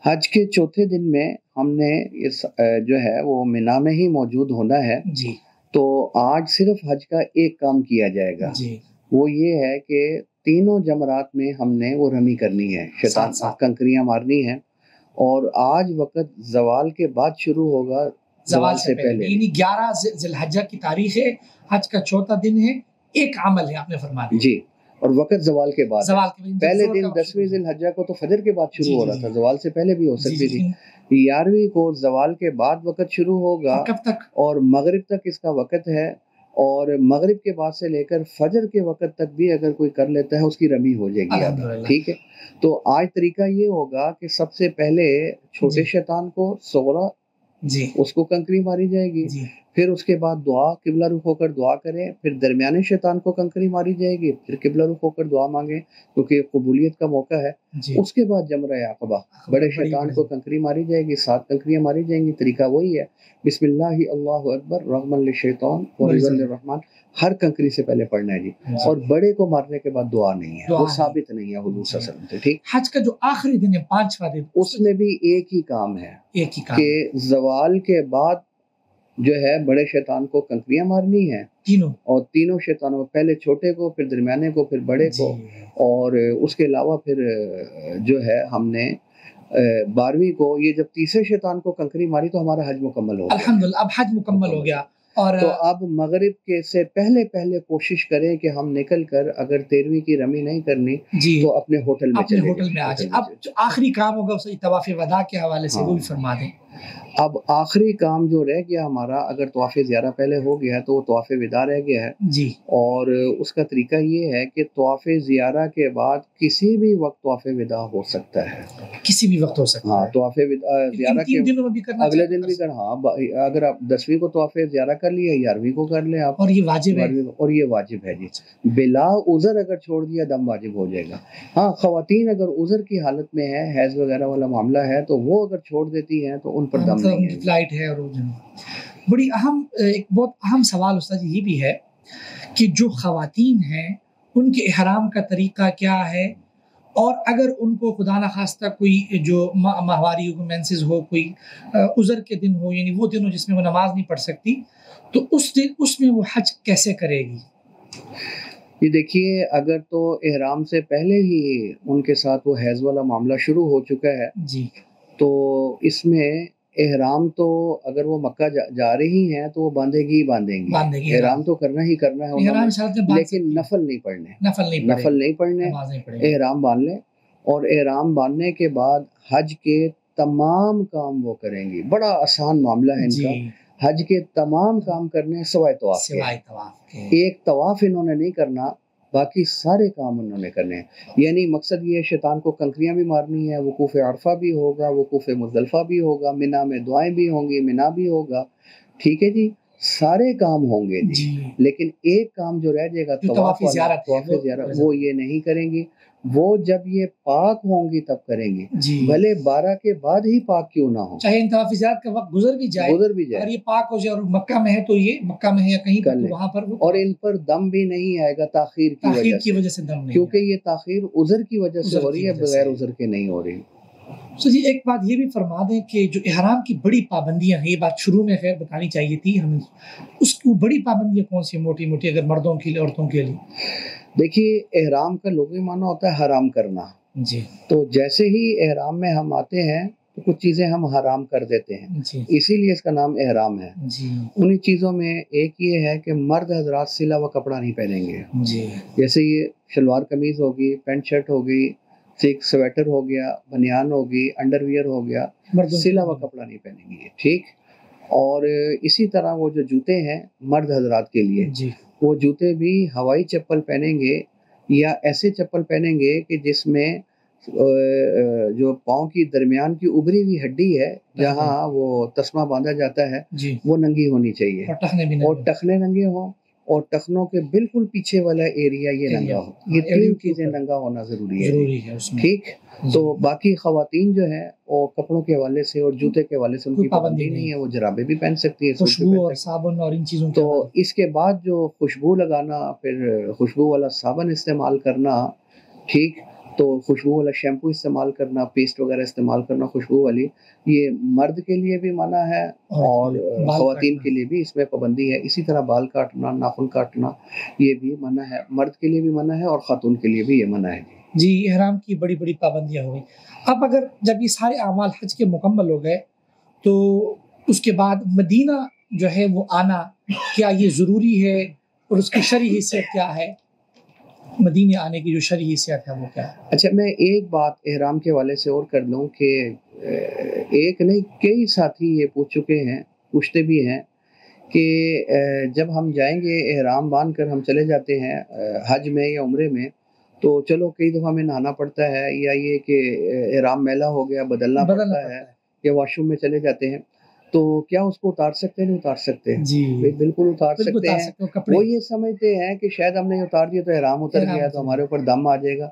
حج کے چوتھے دن میں ہم نے اس جو ہے وہ مینا میں ہی موجود ہونا ہے. جی تو آج صرف حج کا ایک کام کیا جائے گا. جی وہ یہ ہے کہ تینوں جمرات میں ہم نے وہ رمی کرنی ہے، شیطان کنکریاں مارنی ہیں. اور آج وقت زوال کے بعد شروع ہوگا، زوال سے پہلے یعنی 11 ذی الحجہ کی تاریخ ہے، حج کا چوتھا دن ہے، ایک عمل ہے آپ نے فرما دیا. جی. اور وقت زوال کے بعد پہلے دن 10ویں ذی الحجہ کو تو فجر کے بعد شروع ہو رہا تھا، زوال سے پہلے بھی ہو سکتی تھی. 11ویں کو زوال کے بعد وقت شروع ہوگا کب تک؟ اور مغرب تک اس کا وقت ہے. اور مغرب کے بعد سے لے کر فجر کے وقت تک بھی اگر کوئی کر لیتا ہے اس کی رمی ہو جائے گی. ٹھیک ہے. تو آج طریقہ یہ ہوگا کہ سب سے پہلے چھوٹے شیطان کو صغرا اس کو کنکری ماری جائے گی. پھر اس کے بعد دعا قبلہ رخ ہو کر دعا کریں. پھر درمیانے شیطان کو کنکری ماری جائے گی. پھر قبلہ رخ ہو کر دعا مانگیں کیونکہ قبولیت کا موقع ہے. اس کے بعد جمرہ عقبہ بڑے شیطان کو کنکری ماری جائے گی. 7 کنکریاں ماری جائیں گی. طریقہ وہی ہے، بسم اللہ اللہ اکبر رغم للشیطان ورضا للرحمن. ہر کنکری سے پہلے پڑھنا ہے جی. اور بڑے کو مارنے کے بعد دعا نہیں ہے، وہ ثابت نہیں ہے حضور صلی اللہ علیہ وسلم سے. ٹھیک. حج کا جو آخری دن ہے 5واں دن، اس میں بھی ایک ہی کام ہے کہ زوال کے بعد جو ہے بڑے شیطان کو کنکریاں مارنی ہیں تینوں، اور تینوں شیطانوں، پہلے چھوٹے کو، پھر درمیانے کو، پھر بڑے کو. اور اس کے علاوہ پھر جو ہے ہم نے 12ویں کو یہ جب تیسرے شیطان کو کنکری ماری تو ہمارا حج مکمل ہو گیا. الحمدللہ اب حج مکمل ہو گیا. اور تو اب مغرب کے سے پہلے کوشش کریں کہ ہم نکل کر اگر 13ویں کی رمی نہیں کرنی تو اپنے ہوٹل میں آ جائیں. اب جو آخری کام ہوگا اس طواف وداع کے حوالے سے وہ بھی فرما دیں. اب آخری کام جو رہ گیا ہمارا، اگر طواف زیارہ پہلے ہو گیا تو وہ طواف وداع رہ گیا ہے. جی. اور اس کا طریقہ یہ ہے کہ طواف زیارہ کے بعد کسی بھی وقت طواف وداع ہو سکتا ہے، کسی بھی وقت ہو سکتا ہے. ہاں طواف زیارہ کے دنوں میں بھی کرنا، اگلے دن بھی کرنا. ہاں اگر آپ 10ویں کو طواف زیارہ کر لیا، 11ویں کو کر لیں آپ. اور یہ واجب ہے، اور یہ واجب ہے جی. بلا عذر اگر چھوڑ دیا دم واجب ہو جائے گا. ہاں نہیں، اگر عذر کی حالت میں ہے، حیض وغیرہ والا معاملہ ہے، تو وہ اگر چھوڑ دیتی ہیں تو ان پر دم نہیں ہے. فلائٹ ہے. اور بڑی اہم ایک بہت اہم سوال استاد یہ بھی ہے کہ جو خواتین ہیں ان کے احرام کا طریقہ کیا ہے، اور اگر ان کو خدا نخواستہ کوئی جو ماہواری ہو، مینسز ہو، کوئی عذر کے دن ہو، یعنی وہ دن ہو جس میں وہ نماز نہیں پڑھ سکتی، تو اس میں وہ حج کیسے کرے گی؟ یہ دیکھیے، اگر تو احرام سے پہلے ہی ان کے ساتھ وہ حیض والا معاملہ شروع ہو چکا ہے جی، تو اس میں احرام تو اگر وہ مکہ جا رہی ہیں تو وہ باندھیں گی احرام تو کرنا ہی کرنا ہے انہوں نے، لیکن نفل نہیں پڑھنے، احرام باندھ لیں، اور احرام باندھنے کے بعد حج کے تمام کام وہ کریں گی. بڑا آسان معاملہ ہے ان کا. حج کے تمام کام کرنے سوائے طواف کے. ایک طواف انہوں نے نہیں کرنا، باقی سارے کام انہوں نے کرنے ہیں. یعنی مقصد یہ ہے شیطان کو کنکریاں بھی مارنی ہے، وقوف عرفہ بھی ہوگا، وقوف مزدلفہ بھی ہوگا، منی میں دعائیں بھی ہوں گی، منی بھی ہوگا. ٹھیک ہے جی، سارے کام ہوں گے جی. لیکن ایک کام جو رہ جائے گا طواف زیارت، وہ یہ نہیں کریں گی. وہ جب یہ پاک ہوں گی تب کریں گی، بھلے 12 کے بعد ہی پاک کیوں نہ ہو، چاہے طواف زیارت کا وقت گزر بھی جائے اگر یہ پاک ہو جائے اور مکہ میں ہے تو یہ مکہ میں ہے یا کہیں پر وہاں پر. اور ان پر دم بھی نہیں آئے گا تاخیر کی وجہ سے دم نہیں، کیونکہ یہ تاخیر عذر کی وجہ سے ہو رہی ہے، بغیر عذر کے نہیں ہو رہی. جی ایک بات یہ بھی فرما دیں کہ جو احرام کی بڑی پابندیاں ہیں، یہ بات شروع میں خیر بتانی چاہیے تھی ہمیں، اس کی بڑی پابندیاں کون سی موٹی موٹی اگر مردوں کے لیے عورتوں کے لیے؟ دیکھیے احرام کا لغوی معنی ہوتا ہے حرام کرنا جی. تو جیسے ہی احرام میں ہم آتے ہیں تو کچھ چیزیں ہم حرام کر دیتے ہیں جی. اسی لیے اس کا نام احرام ہے جی. انہی چیزوں میں ایک یہ ہے کہ مرد حضرات سلا ہوا کپڑا نہیں پہنیں گے جی. جیسے یہ شلوار قمیض ہوگی، پینٹ شرٹ ہوگی، سویٹر ہو گیا، بنیان ہوگی، انڈر ویئر ہو گیا، سلا ہوا کپڑا نہیں پہنیں گے. ٹھیک. اور اسی طرح وہ جو جوتے ہیں مرد حضرات کے لیے جی. وہ جوتے بھی ہوائی چپل پہنیں گے یا ایسے چپل پہنیں گے کہ جس میں جو پاؤں کی درمیان کی ابری ہوئی ہڈی ہے جہاں وہ تسمہ باندھا جاتا ہے جی. وہ ننگی ہونی چاہیے، اور ٹخنے ننگے ہوں، اور ٹخنوں کے بالکل پیچھے والا ایریا یہ ننگا ہو. یہ 3 چیزیں ننگا ہونا ضروری ہے. ٹھیک. تو باقی خواتین جو ہیں وہ کپڑوں کے حوالے سے اور جوتے کے حوالے سے ان کی پابندی نہیں ہے، وہ جرابیں بھی پہن سکتی ہے، خوشبو اور صابن اور ان چیزوں. تو اس کے بعد جو خوشبو لگانا، پھر خوشبو والا صابن استعمال کرنا، ٹھیک، تو خوشبو والا شیمپو استعمال کرنا، پیسٹ وغیرہ استعمال کرنا خوشبو والی، یہ مرد کے لیے بھی منع ہے اور خواتین کے لیے بھی اس میں پابندی ہے. اسی طرح بال کاٹنا، ناخن کاٹنا یہ بھی منع ہے، مرد کے لیے بھی منع ہے اور خاتون کے لیے بھی یہ منع ہے. جی احرام کی بڑی بڑی پابندیاں ہو گئی. اب اگر جب یہ سارے اعمال حج کے مکمل ہو گئے تو اس کے بعد مدینہ جو ہے وہ آنا کیا یہ ضروری ہے، اور اس کی شرعی حیثیت کیا ہے؟ مدینہ آنے کی جو شرعی حیثیت ہے وہ کیا ہے؟ اچھا، میں ایک بات احرام کے حوالے سے اور کر لوں کہ ایک نہیں کئی ساتھی یہ پوچھتے بھی ہیں کہ جب ہم جائیں گے احرام باندھ کر ہم چلے جاتے ہیں حج میں یا عمرے میں، تو چلو کئی دفعہ ہمیں نہانا پڑتا ہے، یا یہ کہ احرام میلا ہو گیا بدلنا پڑتا ہے، یا واش روم میں چلے جاتے ہیں، تو کیا اس کو اتار سکتے ہیں؟ نہیں اتار سکتے جی بالکل اتار سکتے ہیں. وہ یہ سمجھتے ہیں کہ شاید ہم نے اتار دیا تو احرام اتر گیا تو ہمارے اوپر دم آ جائے گا.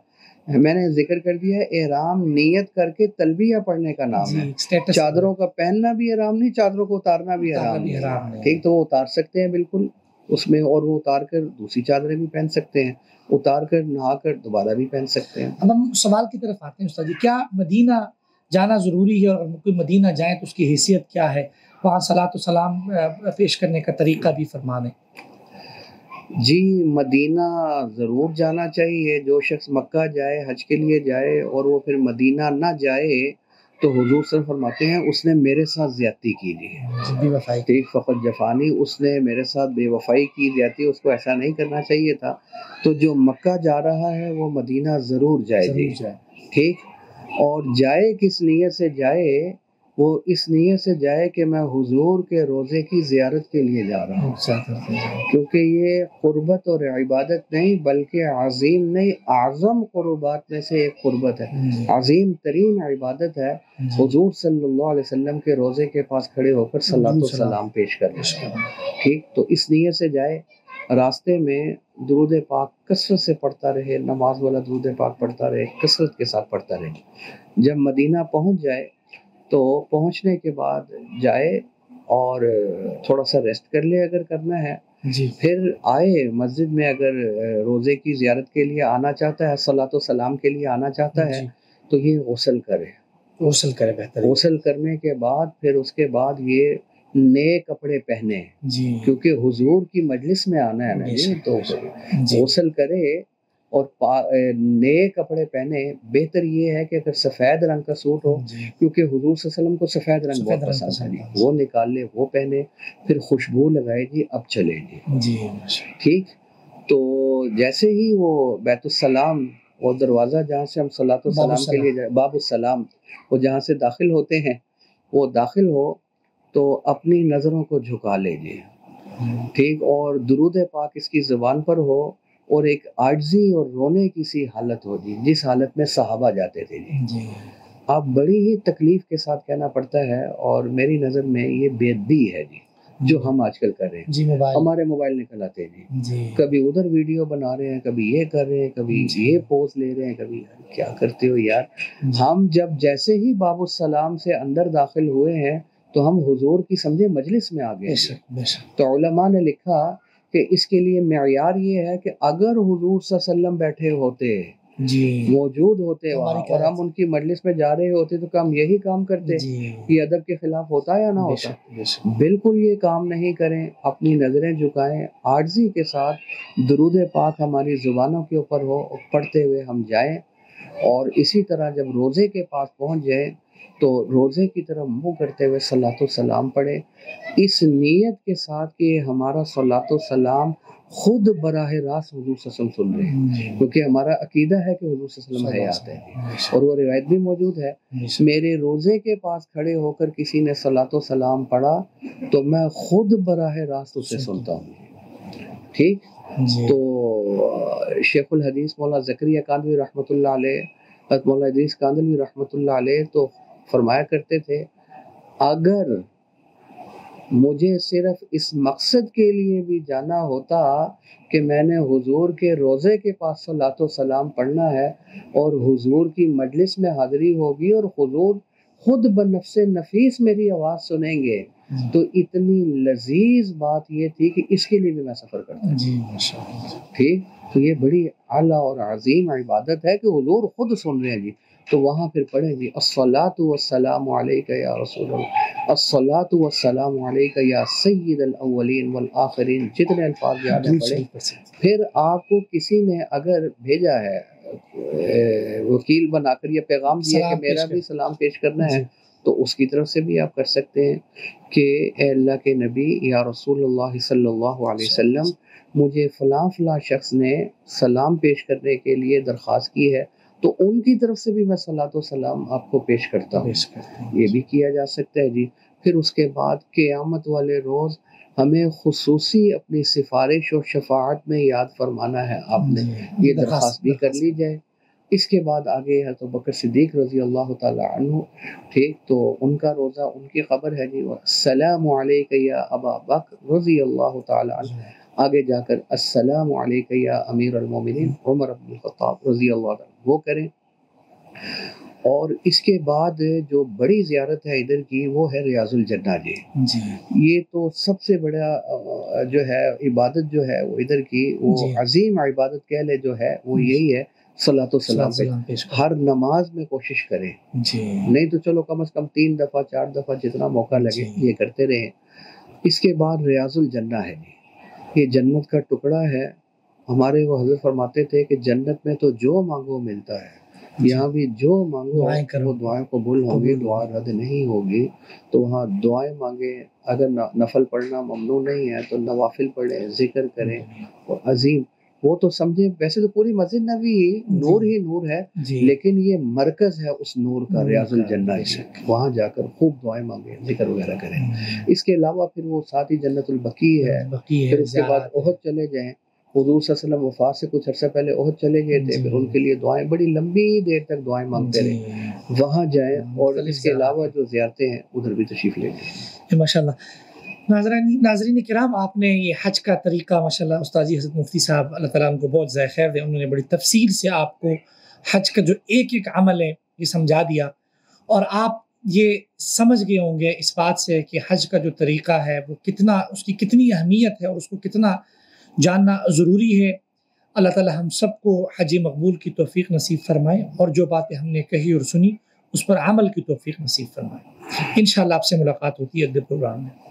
میں نے ذکر کر دیا ہے احرام نیت کر کے تلبیہ پڑھنے کا نام ہے. چادروں کا پہننا بھی احرام نہیں، چادروں کو اتارنا بھی احرام نہیں. ٹھیک، تو وہ اتار سکتے ہیں بالکل اس میں، اور وہ اتار کر دوسری چادریں بھی پہن سکتے ہیں، اتار کر نہا کر دوبارہ بھی پہن سکتے ہیں. اب ہم سوال کی طرف آتے ہیں استاد جی، کیا مدینہ جانا ضروری ہے، اور اگر کوئی مدینہ جائے تو اس کی حیثیت کیا ہے؟ وہاں صلاۃ و سلام پیش کرنے کا طریقہ بھی فرما دیں. جی مدینہ ضرور جانا چاہیے. جو شخص مکہ جائے، حج کے لیے جائے، اور وہ پھر مدینہ نہ جائے تو حضور صلی اللہ علیہ وسلم فرماتے ہیں اس نے میرے ساتھ زیادتی کی ہے، بے وفائی ٹھیک، فقط جفانی، اس نے میرے ساتھ بے وفائی کی، زیادتی، اس کو ایسا نہیں کرنا چاہیے تھا. تو جو مکہ جا رہا ہے وہ مدینہ ضرور جائے. ٹھیک. اور جائے کس نیت سے جائے؟ وہ اس نیت سے جائے کہ میں حضور کے روضے کی زیارت کے لیے جا رہا ہوں، کیونکہ یہ قربت اور عبادت نہیں بلکہ عظیم نہیں اعظم قربات میں سے ایک قربت ہے، عظیم ترین عبادت ہے حضور صلی اللہ علیہ وسلم کے روضے کے پاس کھڑے ہو کر صلاۃ و سلام پیش کرنا. ٹھیک، تو اس نیت سے جائے. راستے میں درود پاک کثرت سے پڑھتا رہے، نماز والا درود پاک پڑھتا رہے، کثرت کے ساتھ پڑھتا رہے. جب مدینہ پہنچ جائے تو پہنچنے کے بعد جائے اور تھوڑا سا ریسٹ کر لے اگر کرنا ہے جی. پھر آئے مسجد میں، اگر روزے کی زیارت کے لیے آنا چاہتا ہے، صلاۃ و سلام کے لیے آنا چاہتا ہے تو یہ غسل کرے بہتر. غسل کرنے کے بعد پھر اس کے بعد یہ نئے کپڑے پہنے جی، کیونکہ حضور کی مجلس میں آنا ہے نا جی، تو غسل کرے اور نئے کپڑے پہنے. بہتر یہ ہے کہ اگر سفید رنگ کا سوٹ ہو، کیونکہ حضور صلی اللہ علیہ وسلم کو سفید رنگ بہت پسند ہے جی، وہ نکال لے، وہ پہنے، پھر خوشبو لگائے جی، اب چلے جی. ٹھیک. تو جیسے ہی وہ بیت السلام، وہ دروازہ جہاں سے ہم صلاۃ السلام کے لیے باب السلام، وہ جہاں سے داخل ہوتے ہیں، وہ داخل ہو تو اپنی نظروں کو جھکا لیجیے. ٹھیک. اور درود پاک اس کی زبان پر ہو، اور ایک عاجزی اور رونے کی سی حالت ہو جی، جس حالت میں صحابہ جاتے تھے جی. اب بڑی ہی تکلیف کے ساتھ کہنا پڑتا ہے، اور میری نظر میں یہ بے ادبی ہے جی جو ہم آج کل کر رہے ہیں جی. ہمارے موبائل نکل آتے ہیں جی، کبھی ادھر ویڈیو بنا رہے ہیں، کبھی یہ کر رہے ہیں، کبھی یہ پوز لے رہے ہیں، کبھی کیا کرتے ہو یار. ہم جب جیسے ہی باب السلام سے اندر داخل ہوئے ہیں تو ہم حضور کی سمجھے مجلس میں آ گئے. تو علماء نے لکھا کہ اس کے لیے معیار یہ ہے کہ اگر حضور صلی اللہ علیہ وسلم بیٹھے ہوتے جی، موجود ہوتے وہاں، اور ہم ان کی مجلس میں جا رہے ہوتے تو ہم یہی کام کرتے جی. یہ ادب کے خلاف ہوتا یا نہ ہوتا؟ بالکل یہ کام نہیں کریں. اپنی نظریں جھکائیں، عاجزی کے ساتھ درود پاک ہماری زبانوں کے اوپر ہو، پڑھتے ہوئے ہم جائیں. اور اسی طرح جب روزے کے پاس پہنچ جائیں تو روزے کی طرف منہ کرتے ہوئے صلاۃ السلام پڑھیں، اس نیت کے ساتھ کہ ہمارا صلاۃ السلام خود براہ راست حضور صلی اللہ علیہ وسلم سن رہے ہیں، کیونکہ ہمارا عقیدہ ہے کہ حضور صلی اللہ علیہ وسلم حیات ہے، اور وہ روایت بھی موجود ہے. میرے روزے کے پاس کھڑے ہو کر کسی نے صلاۃ السلام پڑھا تو میں خود براہ راست اسے سنتا ہوں. ٹھیک. تو شیخ الحدیث مولانا زکریا کاندھوی رحمۃ اللہ علیہ، مولانا ادریس کاندھوی رحمۃ اللہ علیہ تو فرمایا کرتے تھے، اگر مجھے صرف اس مقصد کے لیے بھی جانا ہوتا کہ میں نے حضور کے روزے کے پاس صلاۃ السلام پڑھنا ہے اور حضور کی مجلس میں حاضری ہوگی اور حضور خود بنفس نفیس میری آواز سنیں گے، تو اتنی لذیذ بات یہ تھی کہ اس کے لیے بھی میں سفر کرتا جی. ٹھیک. تو یہ بڑی اعلیٰ اور عظیم عبادت ہے کہ حضور خود سن رہے ہیں جی. تو وہاں پھر پڑھیں جی، الصلاۃ والسلام علیک یا رسول اللہ، الصلاۃ والسلام علیک یا سید الاولین والآخرین، جتنے الفاظ یاد ہیں پڑھیں. پھر آپ کو کسی نے اگر بھیجا ہے وکیل بنا کر یہ پیغام دیا کہ میرا بھی سلام پیش کرنا ہے، تو اس کی طرف سے بھی آپ کر سکتے ہیں کہ اے اللہ کے نبی یا رسول اللہ صلی اللہ علیہ وسلم، مجھے فلاں فلاں شخص نے سلام پیش کرنے کے لیے درخواست کی ہے، تو ان کی طرف سے بھی میں صلاۃ و سلام آپ کو پیش کرتا ہوں. یہ بھی کیا جا سکتا ہے جی. پھر اس کے بعد قیامت والے روز ہمیں خصوصی اپنی سفارش اور شفاعت میں یاد فرمانا ہے. آپ نے یہ درخواست بھی کر لی جائے. اس کے بعد آگے حضرت بکر صدیق رضی اللہ تعالی عنہ، ٹھیک، تو ان کا روزہ، ان کی خبر ہے جی، السلام علیک یا ابا بکر رضی اللہ تعالی عنہ. آگے جا کر السلام علیک یا امیر المومنین عمر بن الخطاب رضی اللہ عنہ، وہ کریں. اور اس کے بعد جو بڑی زیارت ہے ادھر کی، وہ ہے ریاض الجنہ جی. یہ تو سب سے بڑا جو ہے عبادت جو ہے وہ ادھر کی، وہ عظیم عبادت کہہ لے جو ہے، وہ یہی ہے صلاۃ السلام پہ. ہر نماز میں کوشش کریں جی، نہیں تو چلو کم از کم 3 دفعہ 4 دفعہ جتنا موقع لگے یہ کرتے رہیں. اس کے بعد ریاض الجنہ ہے جی، یہ جنت کا ٹکڑا ہے. ہمارے وہ حضرت فرماتے تھے کہ جنت میں تو جو مانگو ملتا ہے، یہاں بھی جو مانگو وہ دعائیں قبول ہوں گی، دعا رد نہیں ہوگی. تو وہاں دعائیں مانگیں، اگر نفل پڑھنا ممنوع نہیں ہے تو نوافل پڑھیں، ذکر کریں. اور عظیم وہ تو سمجھے، ویسے تو پوری مسجد نبی نور ہی نور ہے لیکن یہ مرکز ہے اس نور کا، ریاض الجنہ. وہاں جا کر خوب دعائیں مانگیں، ذکر وغیرہ کریں. اس کے علاوہ پھر وہ ساتھ ہی جنت البقیع ہے. پھر اس کے بعد احد چلے جائیں. حضور صلی اللہ علیہ وسلم وفات سے کچھ عرصہ پہلے احد چلے گئے تھے، پھر ان کے لیے دعائیں بڑی لمبی دیر تک دعائیں مانگتے رہے. وہاں جائیں. اور اس کے علاوہ جو زیارتیں ہیں ادھر بھی تشریف لے لیں. ماشاءاللہ. ناظرین کرام، آپ نے یہ حج کا طریقہ ماشاءاللہ استاد جی حضرت مفتی صاحب اللہ تعالیٰ ان کو بہت ذائقہ خیر دے، انہوں نے بڑی تفصیل سے آپ کو حج کا جو ایک ایک عمل ہے یہ سمجھا دیا، اور آپ یہ سمجھ گئے ہوں گے اس بات سے کہ حج کا جو طریقہ ہے وہ کتنا، اس کی کتنی اہمیت ہے اور اس کو کتنا جاننا ضروری ہے. اللہ تعالیٰ ہم سب کو حج مقبول کی توفیق نصیب فرمائے، اور جو باتیں ہم نے کہی اور سنی اس پر عمل کی توفیق نصیب فرمائے. انشاءاللہ آپ سے ملاقات ہوتی ہے اگلے پروگرام میں.